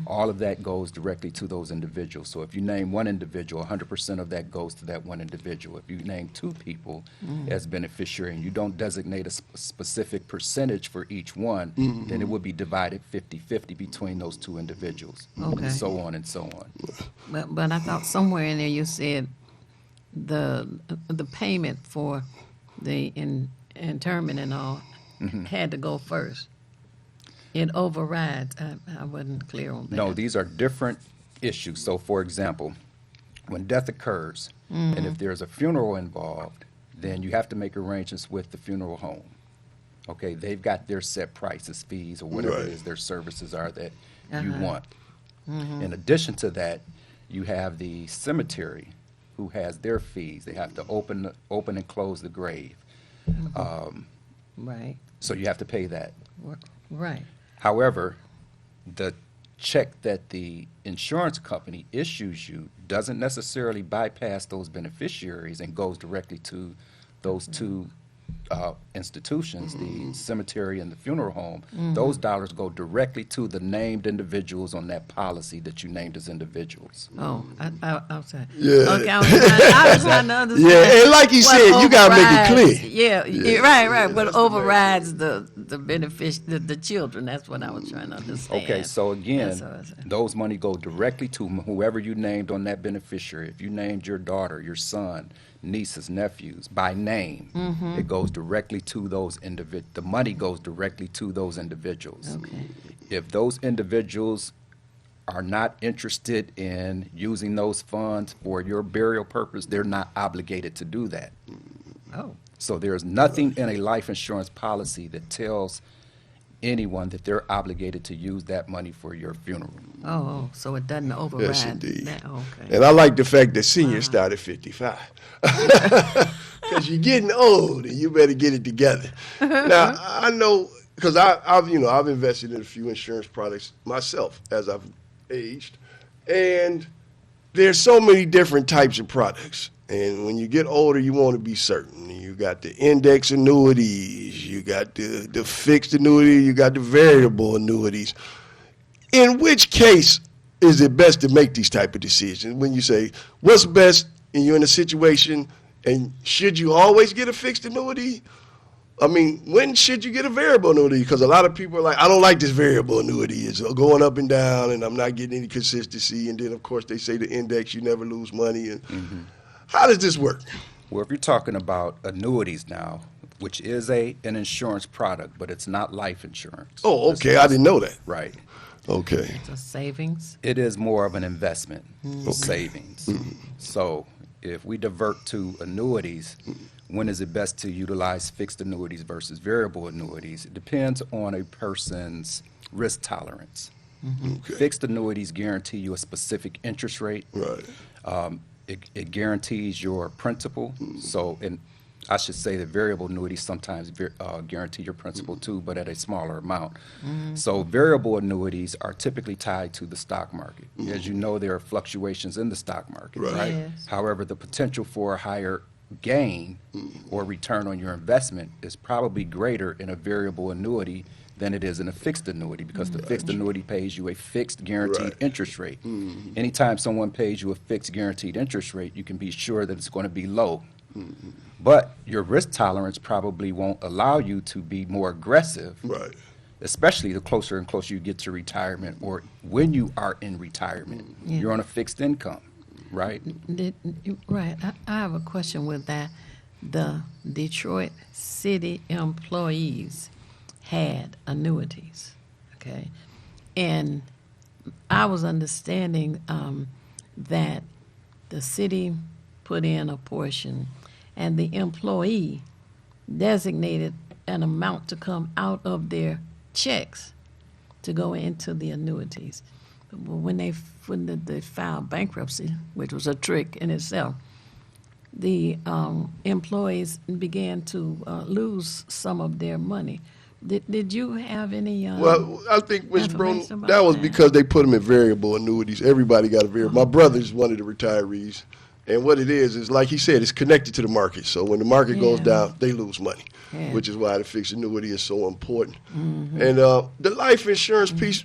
all of that goes directly to those individuals. So if you name one individual, 100% of that goes to that one individual. If you name 2 people as beneficiary and you don't designate a specific percentage for each one, then it would be divided 50-50 between those 2 individuals, Okay. and so on and so on. But I thought somewhere in there you said the payment for the interment and all had to go first. It overrides. I wasn't clear on that. No, these are different issues. So, for example, when death occurs, and if there's a funeral involved, then you have to make arrangements with the funeral home. Okay, they've got their set prices, fees, or whatever it is their services are that you want. In addition to that, you have the cemetery who has their fees. They have to open and close the grave. Right. So you have to pay that. Right. However, the check that the insurance company issues you doesn't necessarily bypass those beneficiaries and goes directly to those two institutions, the cemetery and the funeral home. Those dollars go directly to the named individuals on that policy that you named as individuals. Oh, I'm sorry. Yeah. Okay, I was trying to understand. Yeah, and like you said, you got to make it clear. Yeah, right. What overrides the the children? That's what I was trying to understand. Okay, so again, That's what I was saying. those money go directly to whoever you named on that beneficiary. If you named your daughter, your son, nieces, nephews by name, it goes directly to those the money goes directly to those individuals. Okay. If those individuals are not interested in using those funds for your burial purpose, they're not obligated to do that. Oh. So there's nothing in a life insurance policy that tells anyone that they're obligated to use that money for your funeral. Oh, so it doesn't override Yes, indeed. that. Okay. And I like the fact that seniors start at 55. Because you're getting old and you better get it together. Now, I know, because I've invested in a few insurance products myself as I've aged. And there's so many different types of products. And when you get older, you want to be certain. You got the index annuities, you got the fixed annuity, you got the variable annuities. In which case is it best to make these type of decisions? When you say, what's best, and you're in a situation, and should you always get a fixed annuity? I mean, when should you get a variable annuity? Because a lot of people are like, I don't like this variable annuity. It's going up and down, and I'm not getting any consistency. And then, of course, they say the index, you never lose money. And how does this work? Well, if you're talking about annuities now, which is an insurance product, but it's not life insurance. Oh, okay. I didn't know that. Right. Okay. So savings? It is more of an investment, savings. So if we divert to annuities, when is it best to utilize fixed annuities versus variable annuities? It depends on a person's risk tolerance. Okay. Fixed annuities guarantee you a specific interest rate. Right. It guarantees your principal. So, and I should say that variable annuities sometimes guarantee your principal too, but at a smaller amount. So variable annuities are typically tied to the stock market. As you know, there are fluctuations in the stock market, right? Yes. However, the potential for a higher gain or return on your investment is probably greater in a variable annuity than it is in a fixed annuity, because the fixed annuity pays you a fixed guaranteed interest rate. Anytime someone pays you a fixed guaranteed interest rate, you can be sure that it's going to be low. But your risk tolerance probably won't allow you to be more aggressive, Right. especially the closer and closer you get to retirement, or when you are in retirement. Yeah. You're on a fixed income, right? Right. I have a question with that. The Detroit city employees had annuities, okay? And I was understanding that the city put in a portion and the employee designated an amount to come out of their checks to go into the annuities. But when they filed bankruptcy, which was a trick in itself, the employees began to lose some of their money. Did you have any? Well, I think, Ms. Brown, information about that was that? because they put them in variable annuities. Everybody got a variable. My brother's one of the retarees. And what it is like he said, it's connected to the market. So when the market goes down, they lose money, which is why the fixed annuity is so important. And the life insurance piece,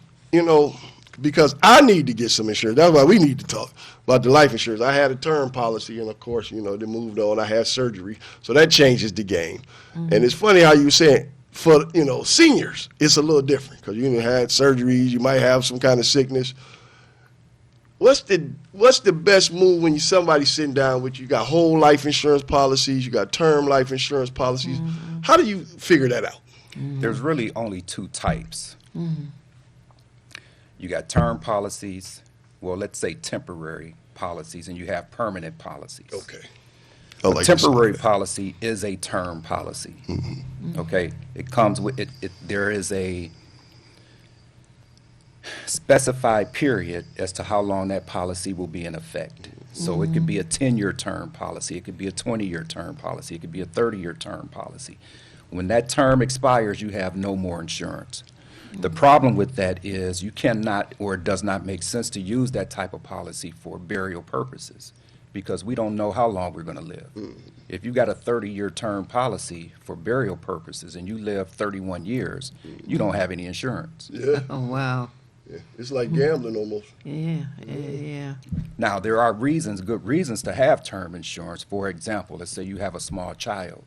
because I need to get some insurance. That's why we need to talk about the life insurance. I had a term policy, and of course, they moved on. I had surgery. So that changes the game. And it's funny how you saying, for seniors, it's a little different because you had surgeries, you might have some kind of sickness. What's the best move when somebody's sitting down with you? You got whole life insurance policies, you got term life insurance policies. How do you figure that out? There's really only two types. You got term policies, well, let's say temporary policies, and you have permanent policies. Okay. A temporary policy is a term policy. Okay, it comes with it. There is a specified period as to how long that policy will be in effect. So it could be a 10-year term policy, it could be a 20-year term policy, it could be a 30-year term policy. When that term expires, you have no more insurance. The problem with that is you cannot, or it does not make sense to use that type of policy for burial purposes because we don't know how long we're going to live. If you got a 30-year term policy for burial purposes and you live 31 years, you don't have any insurance. Yeah. Oh, wow. Yeah. It's like gambling almost. Yeah. Now, there are reasons, good reasons to have term insurance. For example, let's say you have a small child.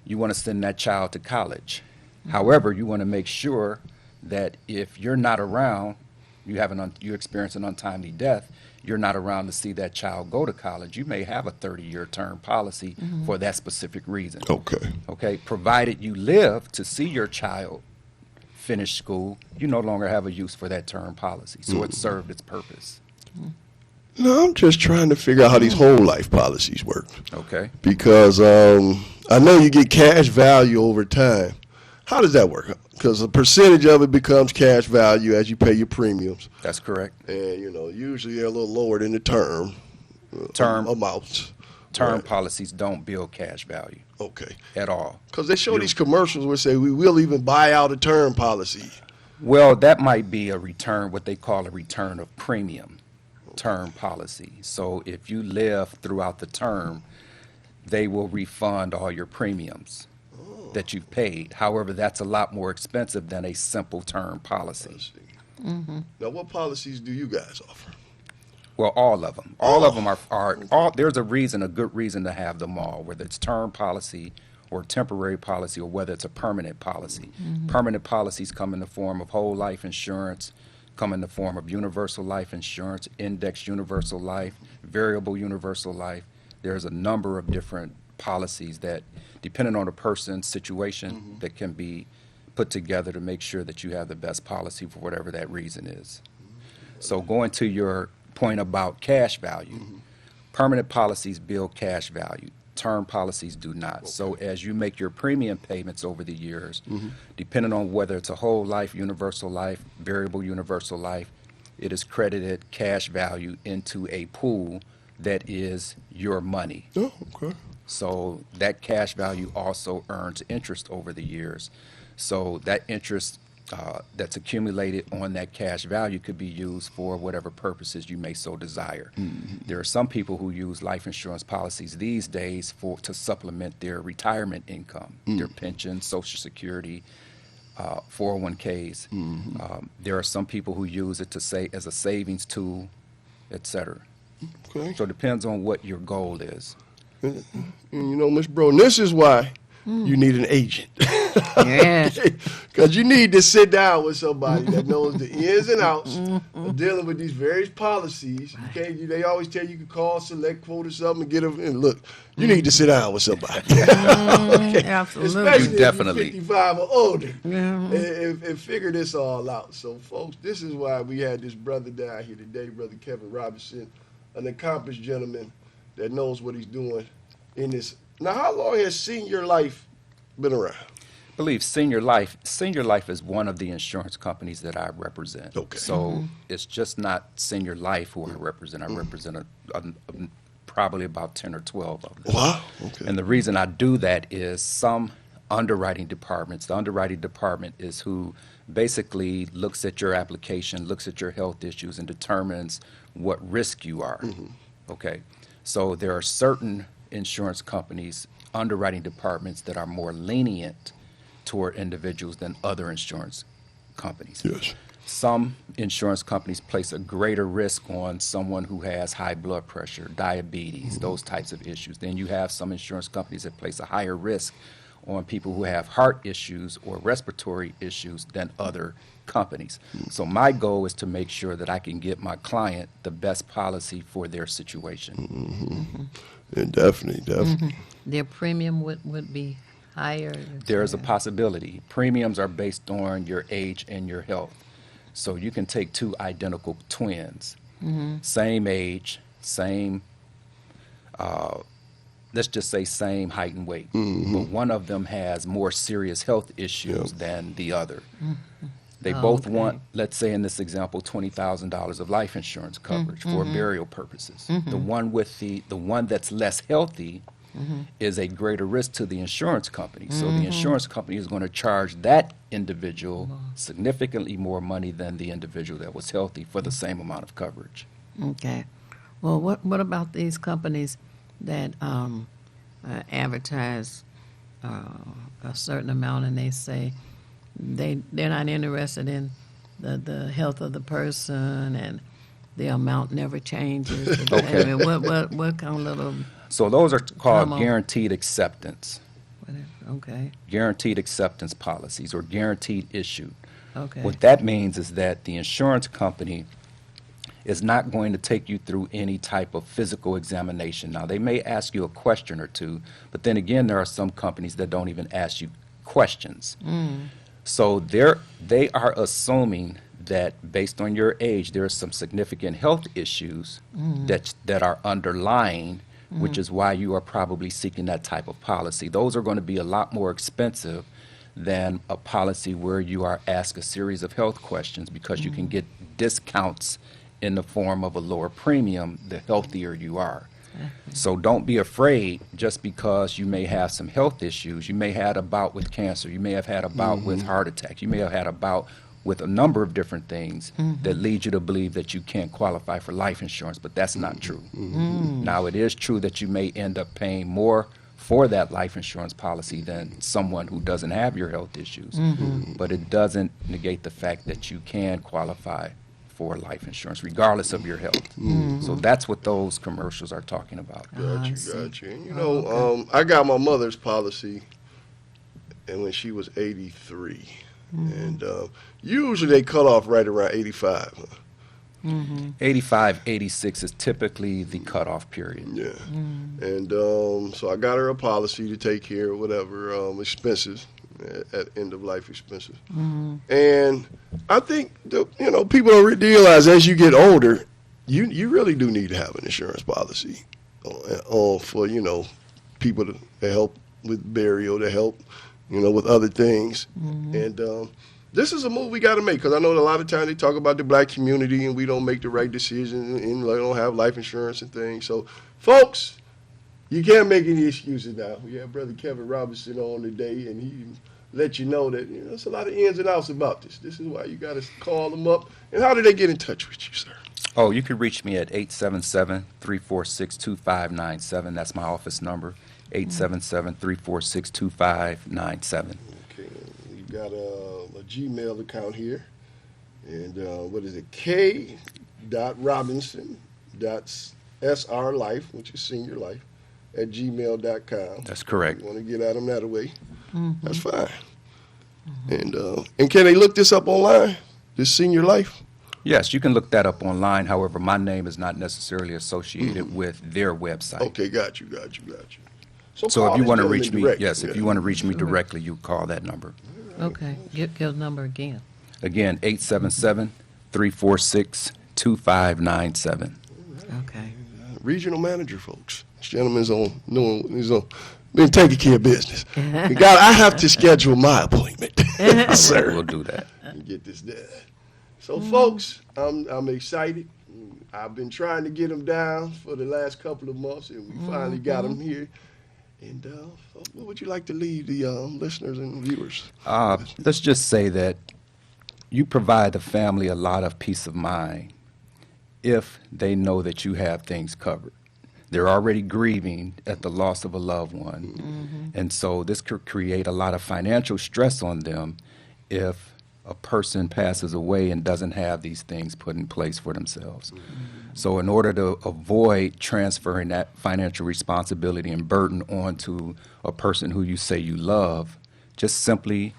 You want to send that child to college. However, you want to make sure that if you're not around, you experience an untimely death, you're not around to see that child go to college. You may have a 30-year term policy for that specific reason. Okay, provided you live to see your child finish school, you no longer have a use for that term policy. So it served its purpose. No, I'm just trying to figure out how these whole life policies work. Okay. Because I know you get cash value over time. How does that work? Because a percentage of it becomes cash value as you pay your premiums. That's correct. And, usually they're a little lower than the term amounts. Term policies don't build cash value. Okay. At all. Because they show these commercials where say we will even buy out a term policy. Well, that might be a return, what they call a return of premium term policy. So if you live throughout the term, they will refund all your premiums that you've paid. However, that's a lot more expensive than a simple term policy. Now, what policies do you guys offer? Well, all of them. All of them are there's a good reason to have them all, whether it's term policy or temporary policy or whether it's a permanent policy. Permanent policies come in the form of whole life insurance, come in the form of universal life insurance, indexed universal life, variable universal life. There's a number of different policies that, depending on the person's situation, that can be put together to make sure that you have the best policy for whatever that reason is. So going to your point about cash value, permanent policies build cash value. Term policies do not. So as you make your premium payments over the years, depending on whether it's a whole life, universal life, variable universal life, it is credited cash value into a pool that is your money. Oh, okay. So that cash value also earns interest over the years. So that interest that's accumulated on that cash value could be used for whatever purposes you may so desire. There are some people who use life insurance policies these days to supplement their retirement income, their pension, Social Security, 401ks. There are some people who use it to say as a savings tool, etc. Okay. So it depends on what your goal is. And Ms. Bro, this is why you need an agent. Yeah. Because you need to sit down with somebody that knows the ins and outs of dealing with these various policies. You can't. They always tell you can call, select quote or something, and get them. And look, you need to sit down with somebody. Okay. Absolutely. Especially Definitely. if you're 55 or older, and figure this all out. So, folks, this is why we had this brother down here today, Brother Kevin Robinson, an accomplished gentleman that knows what he's doing in this. Now, how long has Senior Life been around? I believe Senior Life is one of the insurance companies that I represent. Okay. So it's just not Senior Life who I represent. I represent probably about 10 or 12 of them. Wow. Okay. And the reason I do that is some underwriting departments, the underwriting department is who basically looks at your application, looks at your health issues, and determines what risk you are. Okay. So there are certain insurance companies, underwriting departments that are more lenient toward individuals than other insurance companies. Yes. Some insurance companies place a greater risk on someone who has high blood pressure, diabetes, those types of issues. Then you have some insurance companies that place a higher risk on people who have heart issues or respiratory issues than other companies. So my goal is to make sure that I can get my client the best policy for their situation. Yeah, definitely. Their premium would be higher. There is a possibility. Premiums are based on your age and your health. So you can take two identical twins, same age, same, let's just say same height and weight. But one of them has more serious health issues than the other. They both want, let's say in this example, $20,000 of life insurance coverage for burial purposes. The one that's less healthy is a greater risk to the insurance company. So the insurance company is going to charge that individual significantly more money than the individual that was healthy for the same amount of coverage. Okay. Well, what about these companies that advertise a certain amount, and they say they're not interested in the health of the person, and the amount never changes? Okay. I mean, what kind of little? So those are called Come on. guaranteed acceptance. Okay. Guaranteed acceptance policies or guaranteed issued. Okay. What that means is that the insurance company is not going to take you through any type of physical examination. Now, they may ask you a question or two, but then again, there are some companies that don't even ask you questions. So they are assuming that based on your age, there are some significant health issues that are underlying, which is why you are probably seeking that type of policy. Those are going to be a lot more expensive than a policy where you are asked a series of health questions, because you can get discounts in the form of a lower premium the healthier you are. So don't be afraid just because you may have some health issues. You may have had a bout with cancer. You may have had a bout with heart attack. You may have had a bout with a number of different things that lead you to believe that you can't qualify for life insurance, but that's not true. Now, it is true that you may end up paying more for that life insurance policy than someone who doesn't have your health issues, but it doesn't negate the fact that you can qualify for life insurance regardless of your health. So that's what those commercials are talking about. Gotcha. And, you know, I got my mother's policy, and when she was 83, and usually they cut off right around 85. 85, 86 is typically the cutoff period. Yeah. And so I got her a policy to take care of whatever expenses, at end of life expenses. And I think people don't realize as you get older, you really do need to have an insurance policy for people to help with burial, to help with other things. And this is a move we got to make, because I know a lot of times they talk about the black community and we don't make the right decision and they don't have life insurance and things. So, folks, you can't make any excuses now. We have Brother Kevin Robinson on today, and he let you know that there's a lot of ins and outs about this. This is why you got to call them up. And how do they get in touch with you, sir? Oh, you can reach me at 877-346-2597. That's my office number, 877-346-2597. Okay, you got a Gmail account here, and what is it? k.robinson.srlife, which is senior life, at gmail.com. That's correct. You want to get at them that way? That's fine. And can they look this up online? This senior life? Yes, you can look that up online. However, my name is not necessarily associated with their website. Okay, got you. So if you want to reach me, direct. if you want to reach me directly, you call that number. Okay. Give the number again. Again, 877-346-2597. Okay. Regional manager, folks. This gentleman's been taking care of business. I have to schedule my appointment, sir. We'll do that. And get this done. So, folks, I'm excited. I've been trying to get them down for the last couple of months, and we finally got them here. And what would you like to leave the listeners and viewers? Let's just say that you provide the family a lot of peace of mind if they know that you have things covered. They're already grieving at the loss of a loved one. And so this could create a lot of financial stress on them if a person passes away and doesn't have these things put in place for themselves. So in order to avoid transferring that financial responsibility and burden onto a person who you say you love, just simply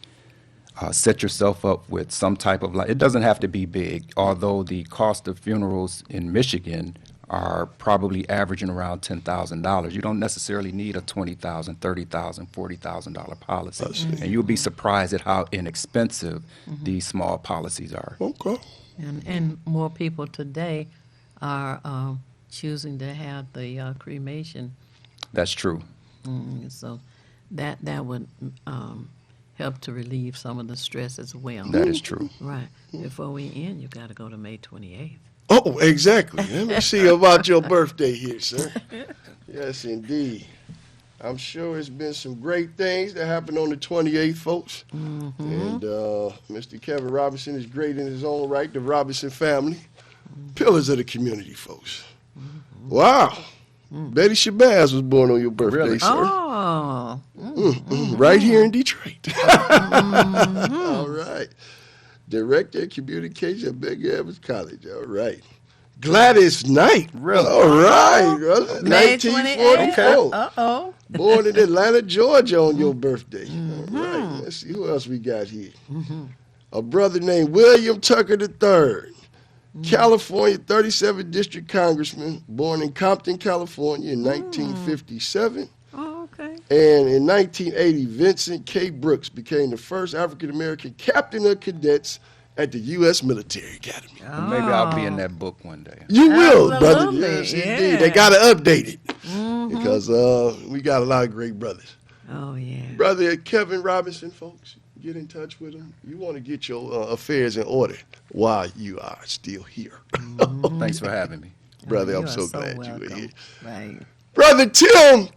set yourself up with some type of it doesn't have to be big, although the cost of funerals in Michigan are probably averaging around $10,000. You don't necessarily need a $20,000, $30,000, $40,000 policy. And you'll be surprised at how inexpensive these small policies are. Okay. And more people today are choosing to have the cremation. That's true. So that would help to relieve some of the stress as well. That is true. Right. Before we end, you got to go to May 28th. Oh, exactly. Let me see about your birthday here, sir. Yes, indeed. I'm sure it's been some great things that happened on the 28th, folks. And Mr. Kevin Robinson is great in his own right, the Robinson family. Pillars of the community, folks. Wow. Betty Shabazz was born on your birthday, Really? sir. Oh. Right here in Detroit. All right. Director of Communication at Medgar Evers College. All right. Gladys Knight. Really? All right, brother. May 1944. 28th. Uh-oh. Born in Atlanta, Georgia on your birthday. All right. Let's see who else we got here. A brother named William Tucker III. California 37th District Congressman, born in Compton, California in 1957. Oh, okay. And in 1980, Vincent K. Brooks became the first African-American captain of cadets at the U.S. Military Academy. Well, maybe I'll be in that book one day. You will, brother. Absolutely, Yes, yeah. indeed. They got to update it because we got a lot of great brothers. Oh, yeah. Brother Kevin Robinson, folks, get in touch with him. You want to get your affairs in order while you are still here. Thanks for having me. Brother, You I'm are so so glad you were welcome. here. Right. Brother Tim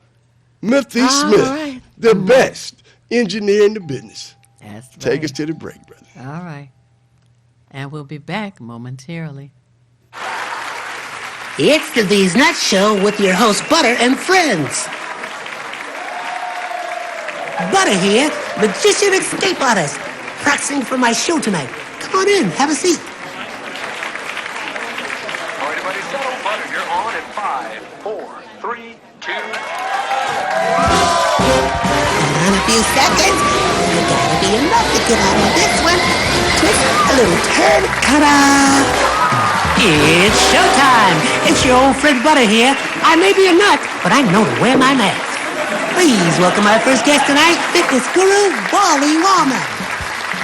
Mithy All Smith, right. the best engineer in the business. That's right. Take us to the break, brother. All right. And we'll be back momentarily. It's the These Nuts Show with your host, Butter and friends. Butter here, magician escape artist, practicing for my show tonight. Come on in, have a seat. All right, everybody, settle. Butter, you're on in 5, 4, 3, 2. In a few seconds, there gotta be enough to get out of this one. Twist a little turn, ta-da! It's showtime. It's your old friend Butter here. I may be a nut, but I know to wear my mask. Please welcome our first guest tonight, fitness guru, Wally Wallman.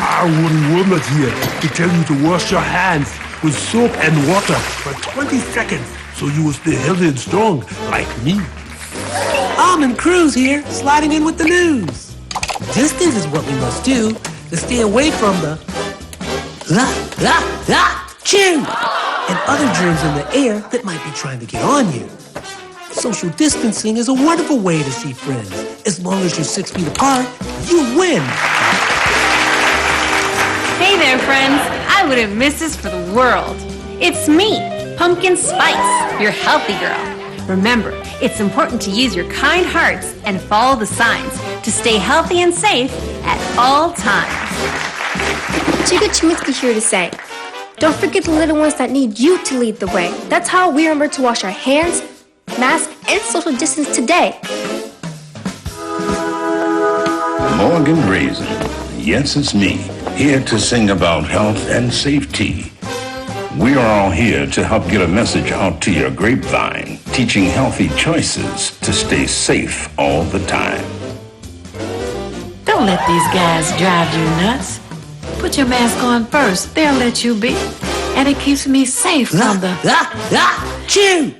Our wooden woman here to tell you to wash your hands with soap and water for 20 seconds so you will stay healthy and strong like me. Almond Cruz here, sliding in with the news. Distance is what we must do to stay away from the chew and other germs in the air that might be trying to get on you. Social distancing is a wonderful way to see friends. As long as you're 6 feet apart, you win. Hey there, friends. I wouldn't miss this for the world. It's me, Pumpkin Spice, your healthy girl. Remember, it's important to use your kind hearts and follow the signs to stay healthy and safe at all times. Chica Chiminsky here to say, don't forget the little ones that need you to lead the way. That's how we remember to wash our hands, mask, and social distance today. Morgan Raisin. Yes, it's me, here to sing about health and safety. We are all here to help get a message out to your grapevine, teaching healthy choices to stay safe all the time. Don't let these guys drive you nuts. Put your mask on first. They'll let you be. And it keeps me safe from the chew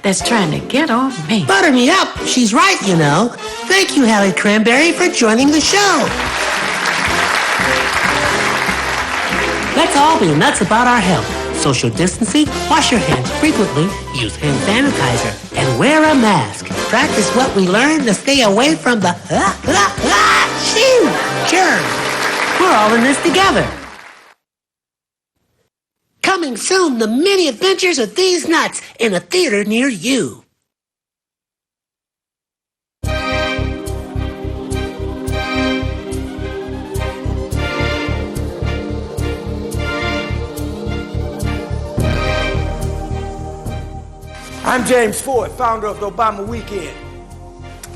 that's trying to get on me. Butter me up. She's right, you know. Thank you, Hallie Cranberry, for joining the show. Let's all be nuts about our health. Social distancing, wash your hands frequently, use hand sanitizer, and wear a mask. Practice what we learned to stay away from the germs. We're all in this together. Coming soon, the many adventures of these nuts in a theater near you. I'm James Ford, founder of the Obama Weekend,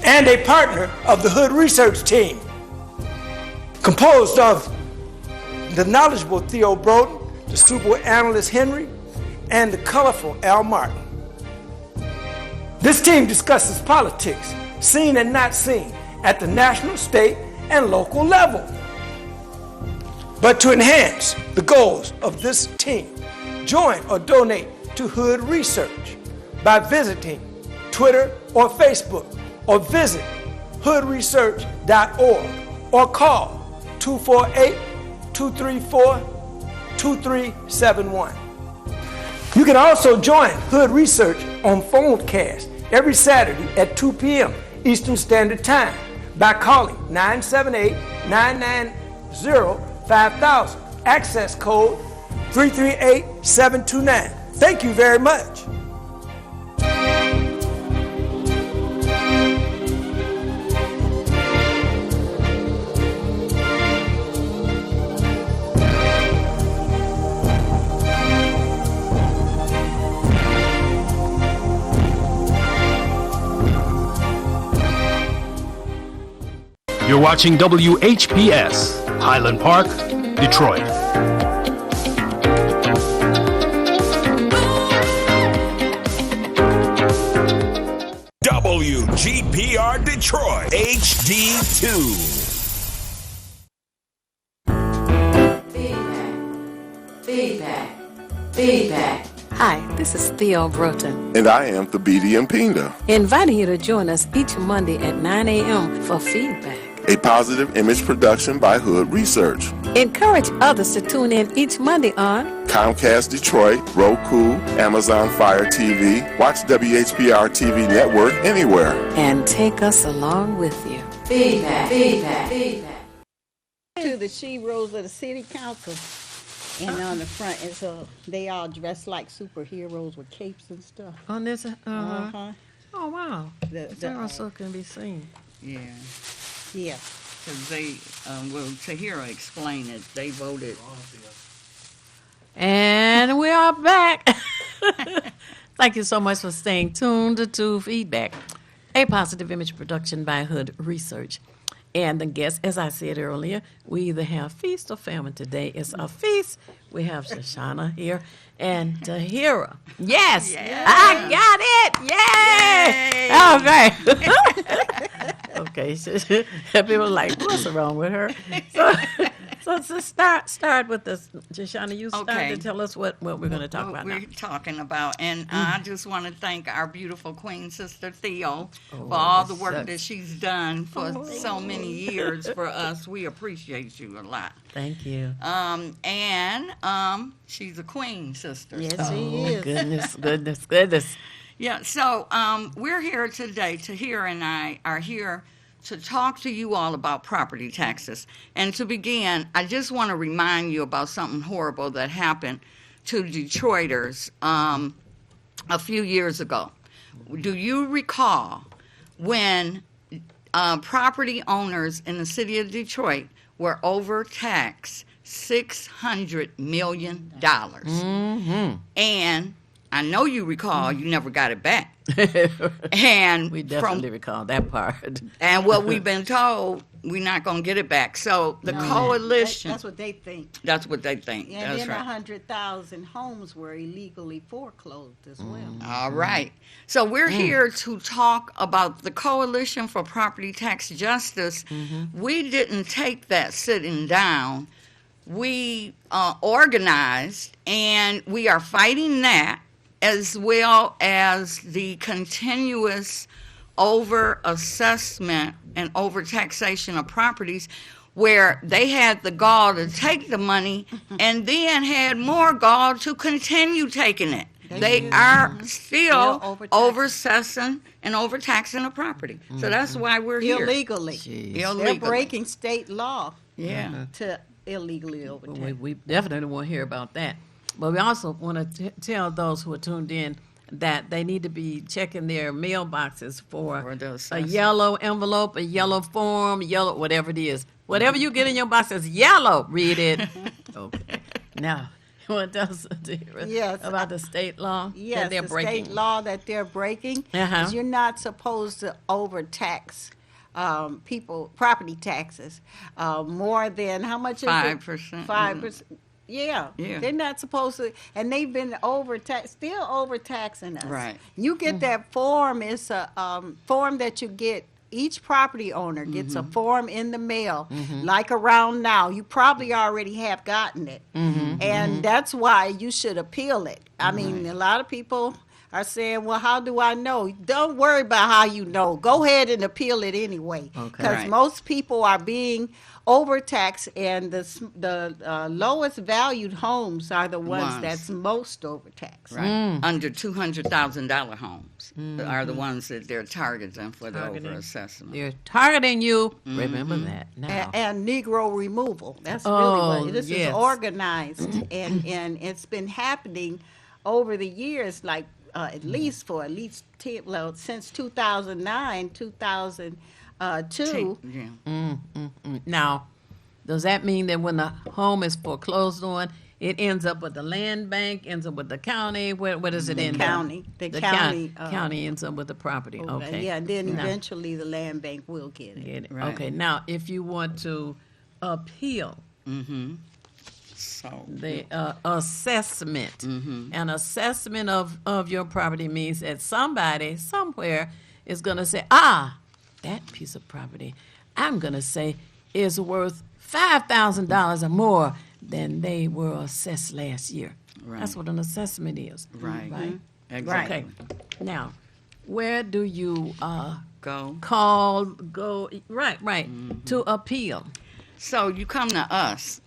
and a partner of the Hood Research Team, composed of the knowledgeable Theo Broden, the super analyst Henry, and the colorful Al Martin. This team discusses politics, seen and not seen, at the national, state, and local level. But to enhance the goals of this team, join or donate to Hood Research by visiting Twitter or Facebook, or visit hoodresearch.org, or call 248-234-2371. You can also join Hood Research on Phonecast every Saturday at 2 p.m. Eastern Standard Time by calling 978-990-5000. Access code 338729. Thank you very much. You're watching WHPS, Highland Park, Detroit. WGPR Detroit, HD2. Feedback. Hi, this is Theo Broughton, And I am Thabiti Mpinga, inviting you to join us each Monday at 9 a.m. for feedback. a positive image production by Hood Research. Encourage others to tune in each Monday on Comcast Detroit, Roku, Amazon Fire TV. Watch WHPR TV Network anywhere. and take us along with you. Feedback. To the She Rose of the City Council, and on the front, and so they all dressed like superheroes with capes and stuff. On this, Uh-huh. oh wow, The- it also can be seen. Yeah, Yeah. because they, well, Tahira explained it, they voted. And we are back. Thank you so much for staying tuned to Feedback, a positive image production by Hood Research. And the guests, as I said earlier, we either have feast or famine. Today it's a feast. We have Shoshana here and Tahira. Yes, I got it. Yay! Okay. Okay. People are like, what's wrong with her? So start with this. Shoshana, you start Okay. to tell us what we're going to talk What about we're now. talking about, and I just want to thank our beautiful Queen Sister Theo Oh, for all the work shucks. that she's done for so many years for us. We appreciate you a lot. Thank you. And she's a queen sister. Yes, so- she is. Goodness. Yeah, so we're here today. Tahira and I are here to talk to you all about property taxes. And to begin, I just want to remind you about something horrible that happened to Detroiters a few years ago. Do you recall when property owners in the city of Detroit were overtaxed $600 million? And I know you recall you never got it back. And We definitely recall that part. and what we've been told, we're not going to get it back. So the coalition, That's what they think. that's what they think. And That's then right. 100,000 homes were illegally foreclosed as well. All right. So we're here to talk about the Coalition for Property Tax Justice. We didn't take that sitting down. We organized, and we are fighting that, as well as the continuous over-assessment and over-taxation of properties, where they had the gall to take the money and then had more gall to continue taking it. They are still over-assessing and over-taxing the property. So that's why we're here. Illegally. They're Illegally. breaking state law Yeah. to illegally overtake. We definitely want to hear about that. But we also want to tell those who are tuned in that they need to be checking their mailboxes for a yellow envelope, a yellow form, yellow, whatever it is. Whatever you get in your box is yellow. Read it. Okay. Now, you want to tell us Yes. about the state law Yes, that they're the breaking? state law that they're breaking Uh-huh. is you're not supposed to overtax people, property taxes, more than, how much is it? 5%. 5%. Yeah, Yeah. they're not supposed to, and they've been still overtaxing us. Right. You get that form, it's a form that you get, each property owner gets a form in the mail, like around now. You probably already have gotten it. And that's why you should appeal it. I mean, a lot of people are saying, well, how do I know? Don't worry about how you know. Go ahead and appeal it anyway. Because Right. most people are being overtaxed, and the lowest valued homes are the ones that's most overtaxed. Right. Under $200,000 homes are the ones that they're targeting for the overassessment. They're targeting you. Mm-hmm. Remember that now. And Negro removal. That's Oh, really what this yes. is organized, and it's been happening over the years, like at least 10, well, since 2009, 2002. Yeah. Now, does that mean that when the home is foreclosed on, it ends up with the land bank, ends up with the county? Where does it The end county. up? The county. county, County ends up with the property. Okay. Yeah, and then Now- eventually the land bank will get it. Get it. Right. Okay. Now, if you want to appeal So the assessment, an assessment of your property means that somebody somewhere is going to say, that piece of property, I'm going to say, is worth $5,000 or more than they were assessed last year. Right. That's what an assessment is. Right. Right. Exactly. Okay. Now, where do you Go. go? Right. To appeal. So you come to us.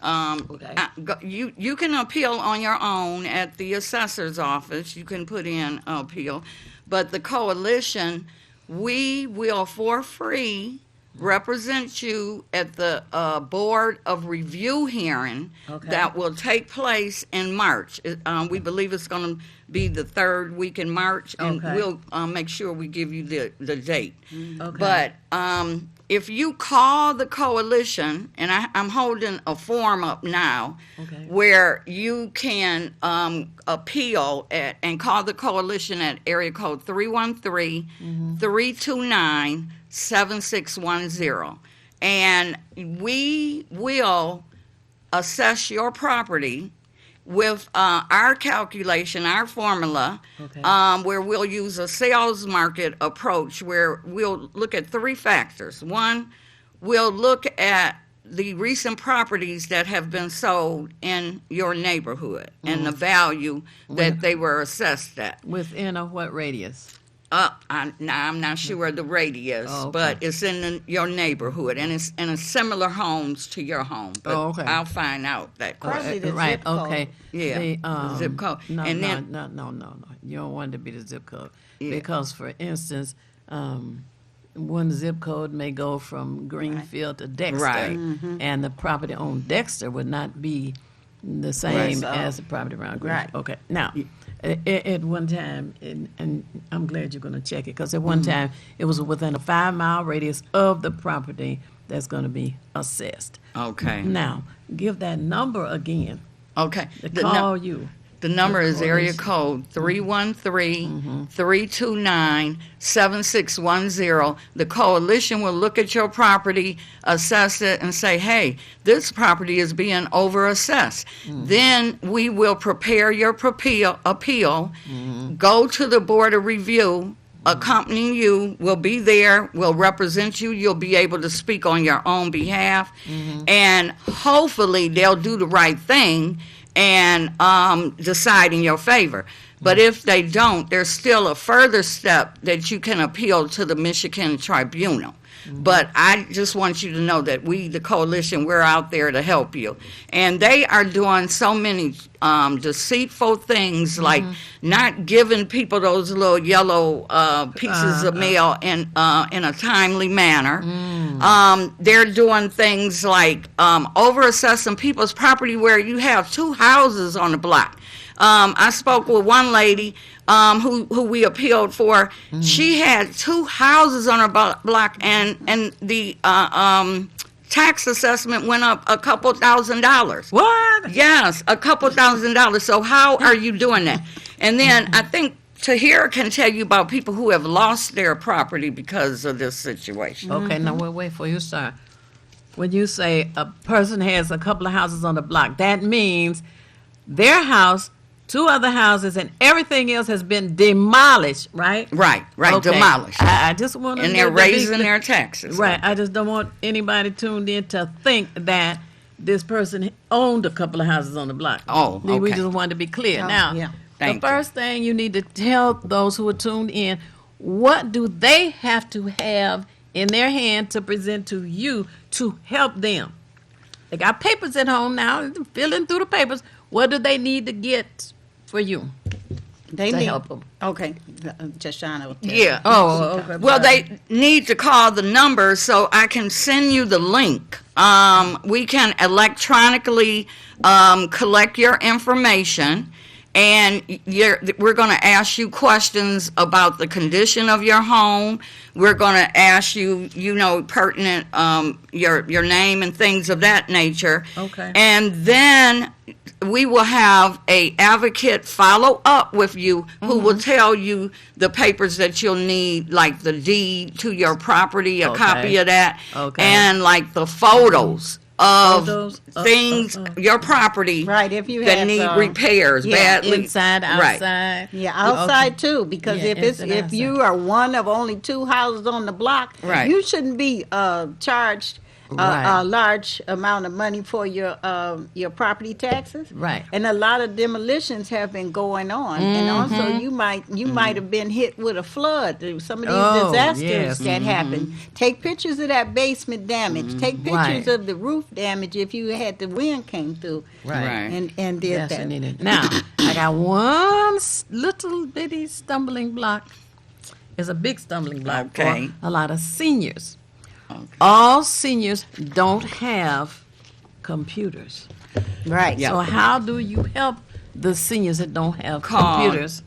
You can appeal on your own at the assessor's office. You can put in appeal. But the coalition, we will for free represent you at the Board of Review hearing that will take place in March. We believe it's going to be the third week in March, and we'll make sure we give you the date. But if you call the coalition, and I'm holding a form up now, where you can appeal and call the coalition at area code 313-329-7610. And we will assess your property with our calculation, our formula, where we'll use a sales market approach, where we'll look at three factors. One, we'll look at the recent properties that have been sold in your neighborhood and the value that they were assessed at. Within a what radius? I'm not sure of the radius, but it's in your neighborhood, and it's in a similar homes to your home. But I'll find out that. Probably the Right. zip code. Okay. Yeah, The, the zip code. No, And no, then- no. You don't want it to be the zip code Yeah. because, for instance, one zip code may go from Greenfield to Dexter, Right. and the property on Dexter would not be the same as the property around Greenfield. Right. Okay. Now, at one time, and I'm glad you're going to check it, because at one time it was within a 5-mile radius of the property that's going to be assessed. Okay. Now, give that number again. Okay. To The call you. The number is area coalition. code 313-329-7610. The coalition will look at your property, assess it, and say, hey, this property is being overassessed. Then we will prepare your appeal, go to the Board of Review, accompanying you, will be there, will represent you, you'll be able to speak on your own behalf, and hopefully they'll do the right thing and decide in your favor. But if they don't, there's still a further step that you can appeal to the Michigan Tribunal. But I just want you to know that we, the coalition, we're out there to help you. And they are doing so many deceitful things, like not giving people those little yellow pieces of mail in a timely manner. They're doing things like overassessing people's property where you have 2 houses on the block. I spoke with one lady who we appealed for. She had 2 houses on her block, and the tax assessment went up a couple $1,000s. What? Yes, a couple $1,000s. So how are you doing that? And then I think Tahir can tell you about people who have lost their property because of this situation. Okay, now wait for you, sir. When you say a person has a couple of houses on the block, that means their house, 2 other houses, and everything else has been demolished, right? Right, Okay. demolished. I just want to. And they're raising their taxes. Right. I just don't want anybody tuned in to think that this person owned a couple of houses on the block. Oh, We okay. just wanted to be clear. Oh, Now, yeah. Thank you. first thing you need to tell those who are tuned in, what do they have to have in their hand to present to you to help them? They got papers at home now, filling through the papers. What do they need to get for you They to need, help them? Okay, Shoshana will tell Yeah. you. Oh, okay. Well, they need to call the number so I can send you the link. We can electronically collect your information, and we're going to ask you questions about the condition of your home. We're going to ask you, pertinent your name and things of that nature. Okay. And then we will have a advocate follow up with you who will tell you the papers that you'll need, like the deed to your property, a copy of that, and like the photos of things, your property Right, if you that have, need repairs badly. Inside, Right. outside. Yeah, outside too, because Yeah, if you are one of only 2 houses on the block, Right. you shouldn't be charged Right. a large amount of money for your property taxes. Right. And a lot of demolitions have been going on, and also you might have been hit with a flood. Some of these disasters yes. that happen. Take pictures of that basement damage. Take pictures of the roof damage if you had the wind came through. Right. And did Yes, that. I need it. Now, I got one little bitty stumbling block. It's a big stumbling block Okay. for a lot of seniors. All seniors don't have computers. Right. So how do you help the seniors that don't have Call computers?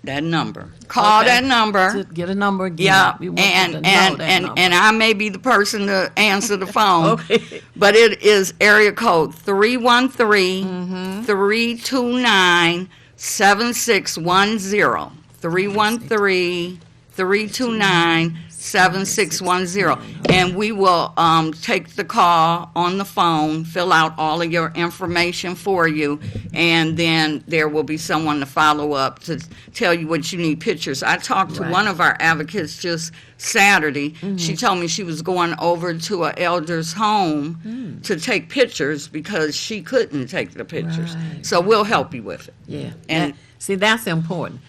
That number. Call Okay. that number. To get a number again. Yeah, We want them and to know that number. and I may be the person to answer the phone. Okay. But it is area code 313-329-7610. 313-329-7610. And we will take the call on the phone, fill out all of your information for you, and then there will be someone to follow up to tell you what you need pictures. I talked to one of our advocates just Saturday. She told me she was going over to an elder's home to take pictures because she couldn't take the pictures. Right. So we'll help you with it. Yeah. And- See, that's important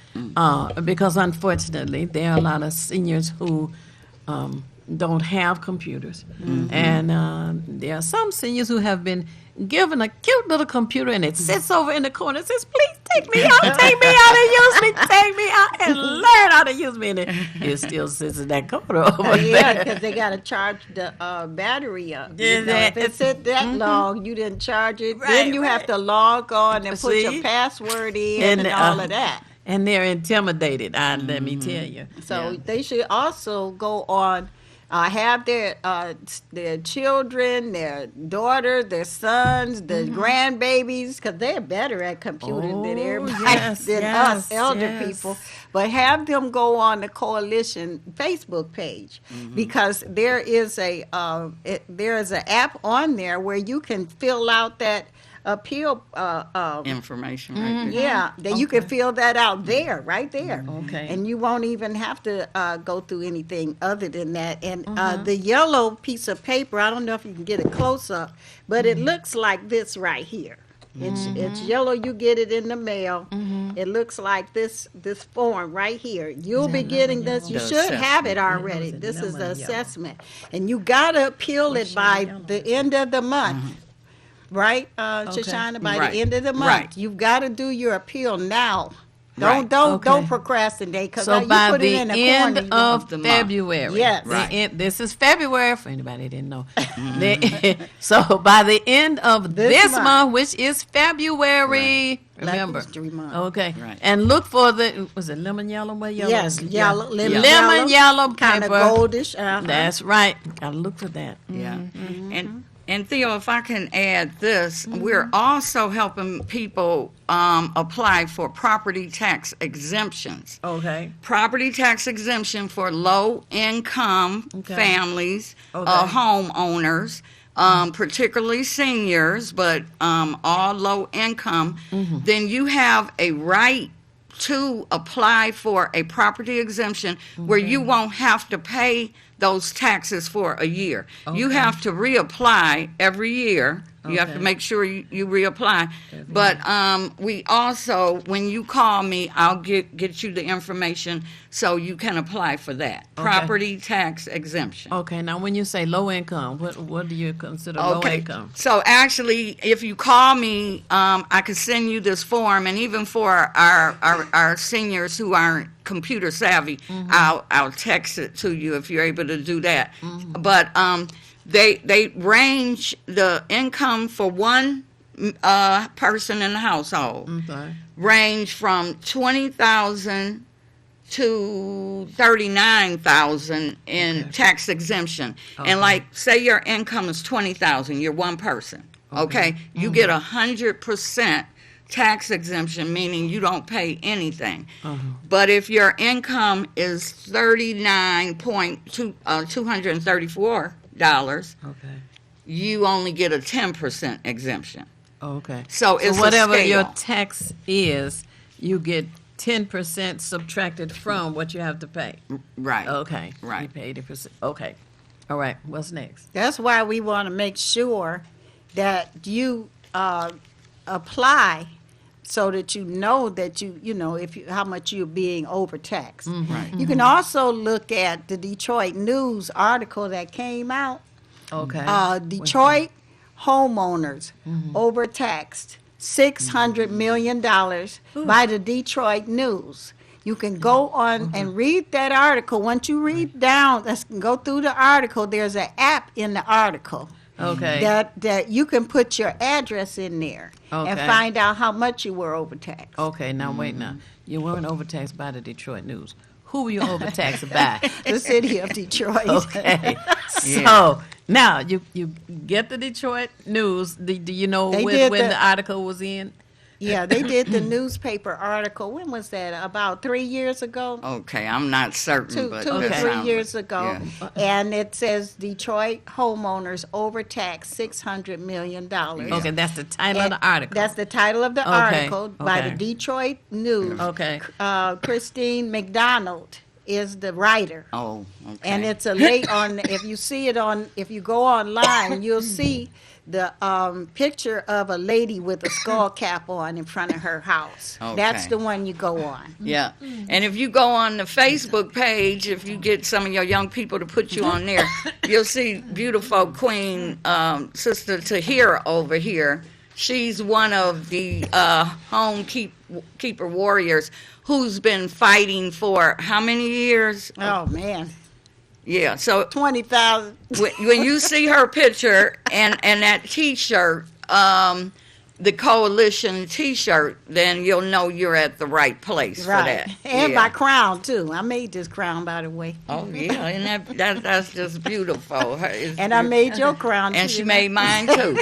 because unfortunately there are a lot of seniors who don't have computers, and there are some seniors who have been given a cute little computer and it sits over in the corner and says, "Please take me out and use me, take me out and learn how to use me." And it still sits in that corner over Yeah, there. because they got to charge the battery up. Yeah, You know, if it sit that long, you didn't charge it. Then you have to log on and put your See? password in and all of that. And they're intimidated, let me tell you. So they should also go on, have their children, their daughters, their sons, the grandbabies, because they're better at computers than everybody, than us elder people. But have them go on the coalition Facebook page because there is an app on there where you can fill out that appeal Information right there. yeah, that you can fill that out there, right there. Okay. And you won't even have to go through anything other than that. And the yellow piece of paper, I don't know if you can get a close up, but it looks like this right here. It's yellow. You get it in the mail. It looks like this form right here. You'll be getting this. You The should have it assessment. already. This is the assessment, and you gotta appeal it by the end of the month. Right, Shoshana, by Right. the end of the month, Right. you've got to do your appeal now. Right. Don't procrastinate because So you by put the it in a end corner. of the month. February, Yes. Right. this is February for anybody who didn't know. So by the end of this month. month, which is February, remember, History Month. okay, Right. and look for was it lemon yellow? What yellow? Yes, yellow, lemon yellow kind of paper. goldish. That's right. Gotta look for that. Yeah. And Theo, if I can add this, we're also helping people apply for property tax exemptions. Okay. Property tax exemption for low income families, homeowners, particularly seniors, but all low income. Then you have a right to apply for a property exemption where you won't have to pay those taxes for a year. You have to reapply every year You have to Okay. make sure you reapply. But we also, when you call me, I'll get you the information so you can apply for that. Okay. Property tax exemption. Okay, now when you say low income, what do you consider low income? So actually, if you call me, I could send you this form, and even for our seniors who aren't computer savvy, I'll text it to you if you're able to do that. But they range the income for one person in the household Okay. range from 20,000 to 39,000 in tax exemption. Okay. And like, say your income is 20,000, you're one person. Okay, you get 100% tax exemption, meaning you don't pay anything. But if your income is $234, Okay. you only get a 10% exemption. Okay. So it's a whatever your scale. tax is, you get 10% subtracted from what you have to pay. Right. Okay. Right. You pay 80%. Okay. All right. What's next? That's why we want to make sure that you apply so that you know that you know if you how much you're being overtaxed. Right. You can also look at the Detroit News article that came out. Okay. Detroit homeowners overtaxed $600 million by the Detroit News. You can go on and read that article. Once you read down, let's go through the article. There's an app in the article. Okay. That you can put your address in there and Okay. find out how much you were overtaxed. Okay. Now wait. Now you weren't overtaxed by the Detroit News. Who were you overtaxed by? The city of Detroit. Okay. So now you get the Detroit News. Do you know They when did the article was in? Yeah, they did the newspaper article. When was that? About 3 years ago? Okay, I'm not certain, Two but to that 3 sounds- years ago. yeah. And it says Detroit homeowners overtaxed $600 million. Okay, that's the title of the article. That's the title of the Okay, article by the okay. Detroit News. Okay. Christine McDonald is the writer. Oh, okay. And it's a late on. If you see it on, if you go online, you'll see the picture of a lady with a skull cap on in front of her house. That's Okay. the one you go on. Yeah. And if you go on the Facebook page, if you get some of your young people to put you on there, you'll see beautiful Queen Sister Tahira over here. She's one of the keeper warriors who's been fighting for how many years? Oh man. Yeah, so 20,000. When you see her picture and that T-shirt, the coalition T-shirt, then you'll know you're at the right place for that. And yeah. my crown too. I made this crown, by the way. Oh yeah, and that's just beautiful. And I made your crown and too. she made mine too.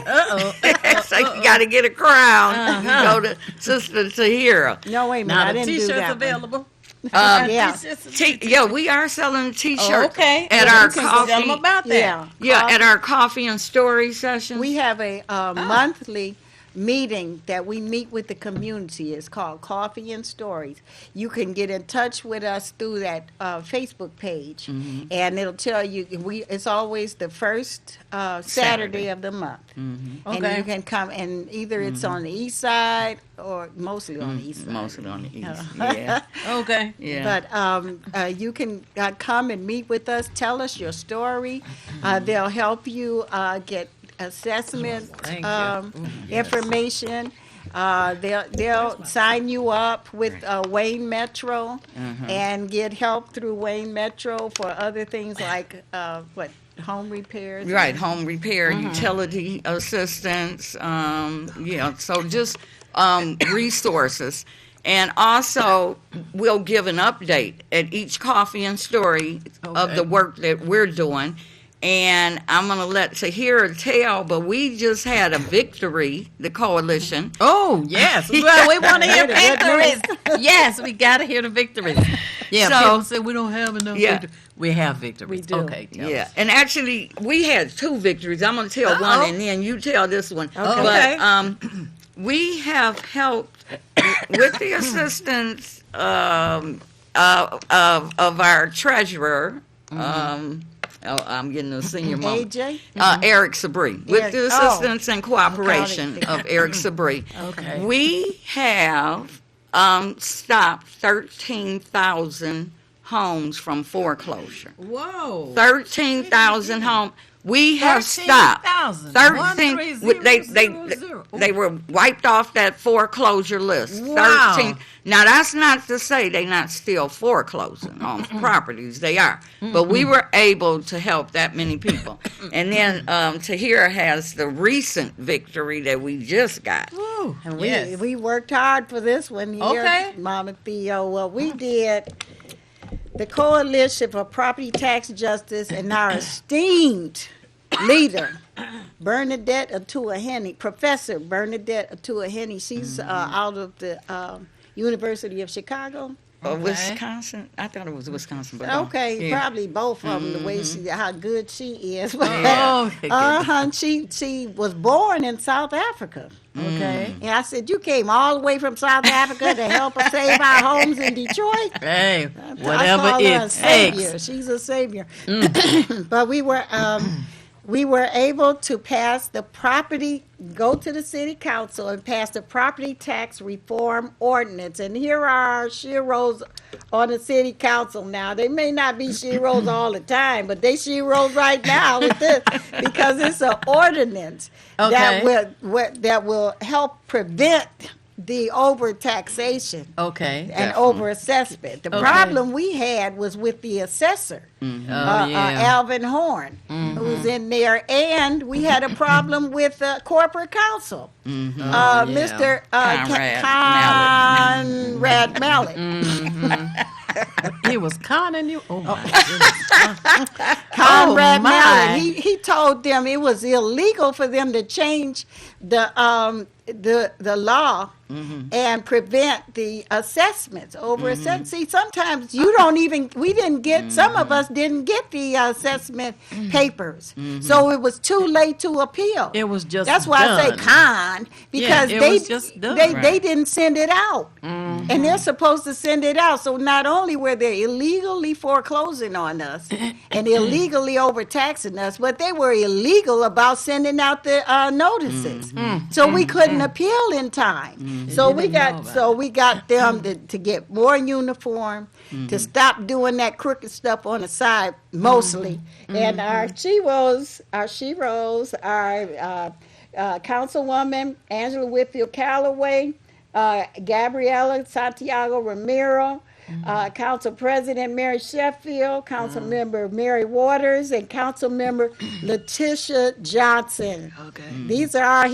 So you got to get a crown. You go to Sister Tahira. No, wait a minute. Now I the didn't do T-shirts that. available. Yeah. Yeah, we are selling T-shirts. Okay. At Well, our you can tell them coffee. about that. Yeah, at our coffee and story sessions. We have a monthly meeting that we meet with the community. It's called Coffee and Stories. You can get in touch with us through that Facebook page, and it'll tell you. It's always the first Saturday of the month, and Okay. you can come. And either it's on the east side or mostly on the east side. Mostly on the east. Yeah. Okay. Yeah. But you can come and meet with us. Tell us your story. They'll help you get assessment Thank you. information. They'll sign you up with Wayne Metro and get help through Wayne Metro for other things like home repairs. Right, home repair, utility assistance, so just resources. And also, we'll give an update at each coffee and story of the work that we're doing. And I'm going to let Tahira tell, but we just had a victory, the coalition. Oh, yes. Well, we want to hear victories. Yes, we got to hear the victories. Yeah, So- people say we don't have enough Yeah. victories. We have victories. We do. Okay, tell Yeah, us. and actually, we had two victories. I'm going to tell one, and then you tell this one. Okay. But we have helped with the assistance of our treasurer, I'm getting a senior moment. AJ? Eric Sabri, with Eric- the oh. assistance and cooperation of Eric Sabri. Okay. We have stopped 13,000 homes from foreclosure. Whoa. 13,000 homes. We have stopped 13,000. 13. They were wiped off that foreclosure list. Wow. 13. Now that's not to say they're not still foreclosing on properties. They are, but we were able to help that many people. And then Tahir has the recent victory that we just got. And we worked hard for this one here, Okay. Mama Theo. Well, we did the Coalition for Property Tax Justice, and our esteemed leader, Bernadette Atua-Henny, Professor Bernadette Atua-Henny. She's out of the University of Chicago. Wisconsin. I thought it was Wisconsin, but Okay, yeah. probably both of them. The way how good she is. Yeah. She was born in South Africa. Okay. And I said, you came all the way from South Africa to help us save our homes in Detroit? Hey, I whatever call her a it savior. takes. She's a savior. But we were able to pass the go to the city council and pass the property tax reform ordinance. And here are our sheroes on the city council now. They may not be sheroes all the time, but they sheroes right now with this because it's an ordinance that will help prevent the overtaxation Okay. and overassessment. The problem we had was with the assessor, Alvin Horn, who's in there, and we had a problem with corporate counsel, Mr. Conrad Mallett. He was conning you. Oh my goodness. Conrad Oh, my. Mallett. He told them it was illegal for them to change the law and prevent the assessments over assessment. See, sometimes we didn't get, some of us didn't get the assessment papers. So it was too late to appeal. It was just That's why I say done. con, because it they was just done. they didn't send it out. And they're supposed to send it out. So not only were they illegally foreclosing on us and illegally overtaxing us, but they were illegal about sending out the notices. So we couldn't appeal in time. So we got them to get more uniform, to stop doing that crooked stuff on the side mostly. And our sheroes, our Councilwoman Angela Whitfield Callaway, Gabriela Santiago Ramiro, Council President Mary Sheffield, Council Member Mary Waters, and Council Member Letitia Johnson. Okay. These are our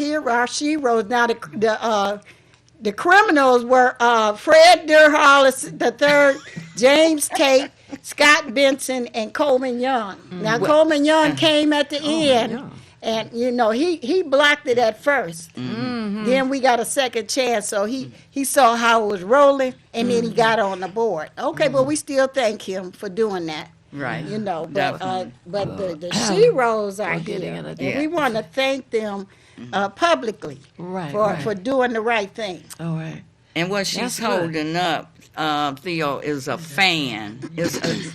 sheroes. Now the criminals were Fred Durhollis III, James Tate, Scott Benson, and Coleman Young. Now Coleman Young came at the end. yeah. And he blocked it at first. Then we got a second chance, so he saw how it was rolling, and then he got on the board. Okay, but we still thank him for doing that. Right. But Definitely. the sheroes are getting here, it and we want to thank them publicly for doing the right thing. All right. And what she's holding up, Theo, is a fan.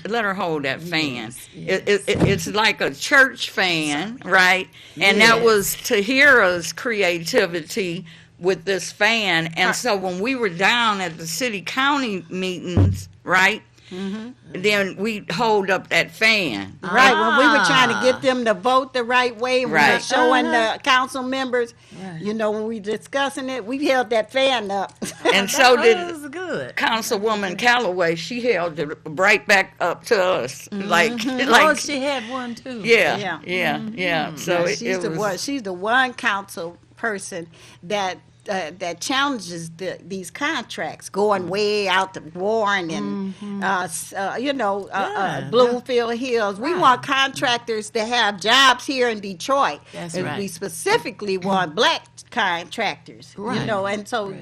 Let her hold that fan. It's like a church fan, right? And that was Tahira's creativity with this fan. And so when we were down at the city county meetings, right? Then we hold up that fan. Right, when we were trying to get them to vote the right way, we were Right. showing the council members, when we discussing it, we held that fan up. And so did That was good. Councilwoman Callaway. She held it right back up to us, like Oh, she had one too. yeah. So She's the one council person that challenges these contracts going way out to Warren and Bloomfield Hills. We want contractors to have jobs here in Detroit. That's and right. we specifically want black contractors. Right. And so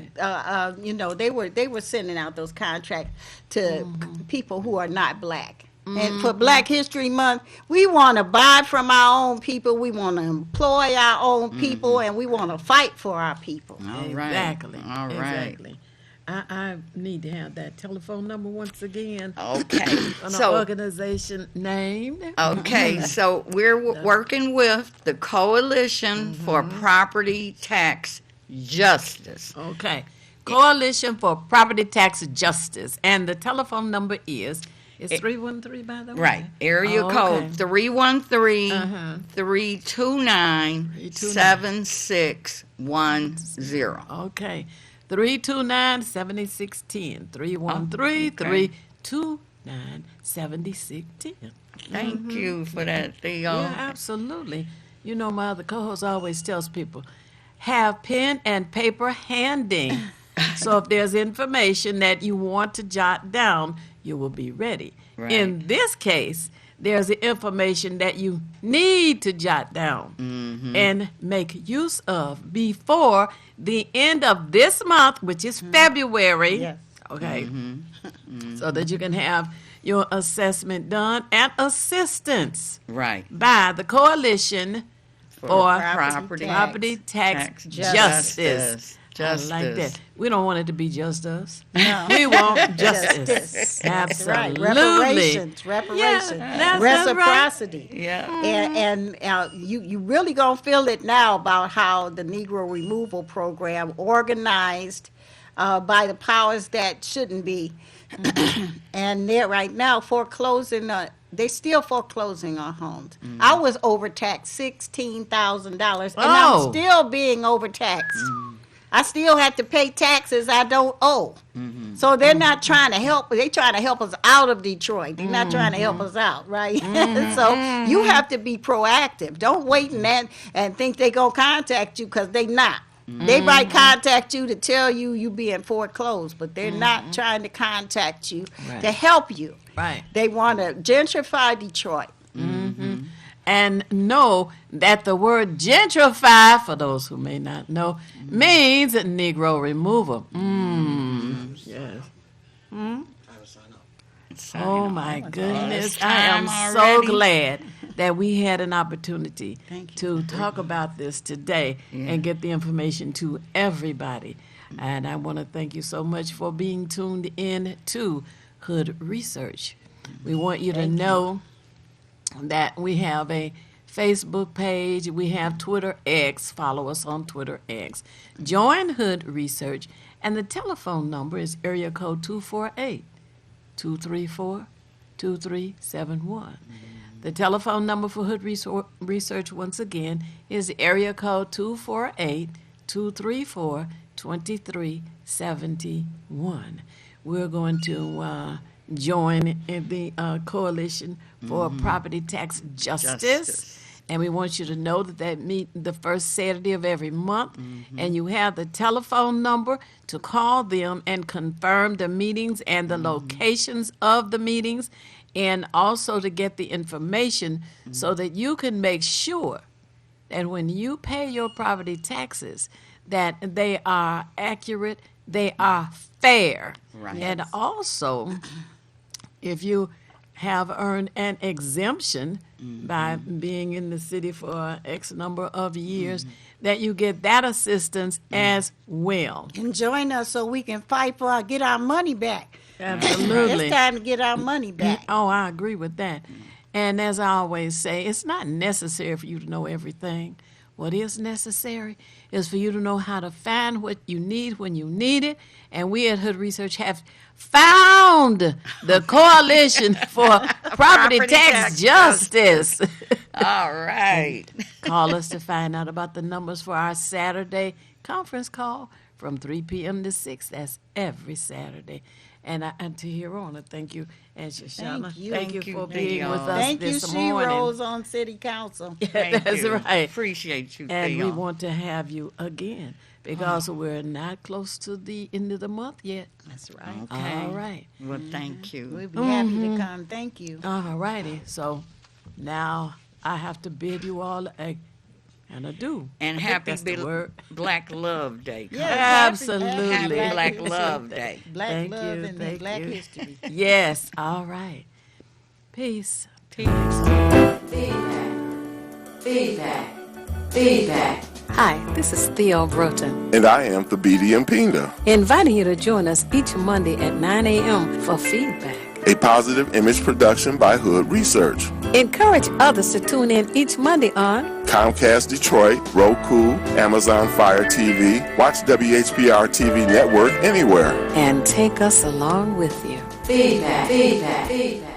they were sending out those contracts to people who are not black. And for Black History Month, we want to buy from our own people, we want to employ our own people, and we want to fight for our people. All right. Exactly. All right. Exactly. I need to have that telephone number once again. Okay. An So- organization named. Okay, so we're working with the Coalition for Property Tax Justice. Okay. Coalition for Property Tax Justice. And the telephone number is 313, by the way? Right. Area Oh, code okay. 313-329-7610. Okay. 329-7610. 313-329-7610. Thank you for that, Theo. Yeah, absolutely. You know, my other co-host always tells people, have pen and paper handy. So if there's information that you want to jot down, you will be ready. Right. In this case, there's the information that you need to jot down and make use of before the end of this month, which is February. Yes. Okay. So that you can have your assessment done and assistance Right. by the Coalition for Property Tax Justice. I like that. We don't want it to be just us. No. We want justice. Justice. That's right. Absolutely. Reparations. that's Reciprocity. Yeah. And you really gonna feel it now about how the Negro Removal Program organized by the powers that shouldn't be, and they're right now foreclosing. They're still foreclosing on homes. I was overtaxed $16,000, and Oh. I'm still being overtaxed. I still have to pay taxes I don't owe. So they're not trying to help. They're trying to help us out of Detroit. They're not trying to help us out, right? So you have to be proactive. Don't wait and think they're going to contact you, because they not. They might contact you to tell you you being foreclosed, but they're not trying to contact you to help you. Right. They want to gentrify Detroit. And know that the word gentrify, for those who may not know, means Negro removal. Yes. Oh my goodness. I am so already. glad that we had an opportunity to talk about this today and get the information to everybody. And I want to thank you so much for being tuned in to Hood Research. We want you to know that we have a Facebook page, we have Twitter X, follow us on Twitter X. Join Hood Research, and the telephone number is area code 248-234-2371. The telephone number for Hood Research, once again, is area code 248-234-2371. We're going to join in the Coalition for Property Tax Justice. And we want you to know that meet the first Saturday of every month. And you have the telephone number to call them and confirm the meetings and the locations of the meetings, and also to get the information so that you can make sure that when you pay your property taxes, that they are accurate, they are fair. Right. And also, if you have earned an exemption by being in the city for X number of years, that you get that assistance as well. And join us so we can fight for get our money back. Absolutely. It's time to get our money back. Oh, I agree with that. And as I always say, it's not necessary for you to know everything. What is necessary is for you to know how to find what you need when you need it. And we at Hood Research have found the Coalition for Property Tax Justice. All right. Call us to find out about the numbers for our Saturday conference call from 3 p.m. to 6. That's every Saturday. And to hear on it, thank you, and Shoshana. Thank you. Thank you for being with us Thank you, this She morning. Rose on City Council. That's right. Appreciate you, And we Theo. want to have you again because we're not close to the end of the month yet. That's right. Okay. All right. Well, thank you. We'll be happy to come. Thank you. All righty. So now I have to bid you all an adieu. And I think happy that's the word. Black Love Day. Absolutely. Happy Black Love Day. Black Thank love you, and thank Black you. history. Yes. All right. Peace. Peace. Feedback. Feedback. Feedback. Hi, this is Theo Broughton, And I am Thabiti Mpinga. inviting you to join us each Monday at 9 a.m. for feedback. A positive image production by Hood Research. Encourage others to tune in each Monday on Comcast Detroit, Roku, Amazon Fire TV. Watch WHPR TV Network anywhere. and take us along with you. Feedback, feedback, feedback.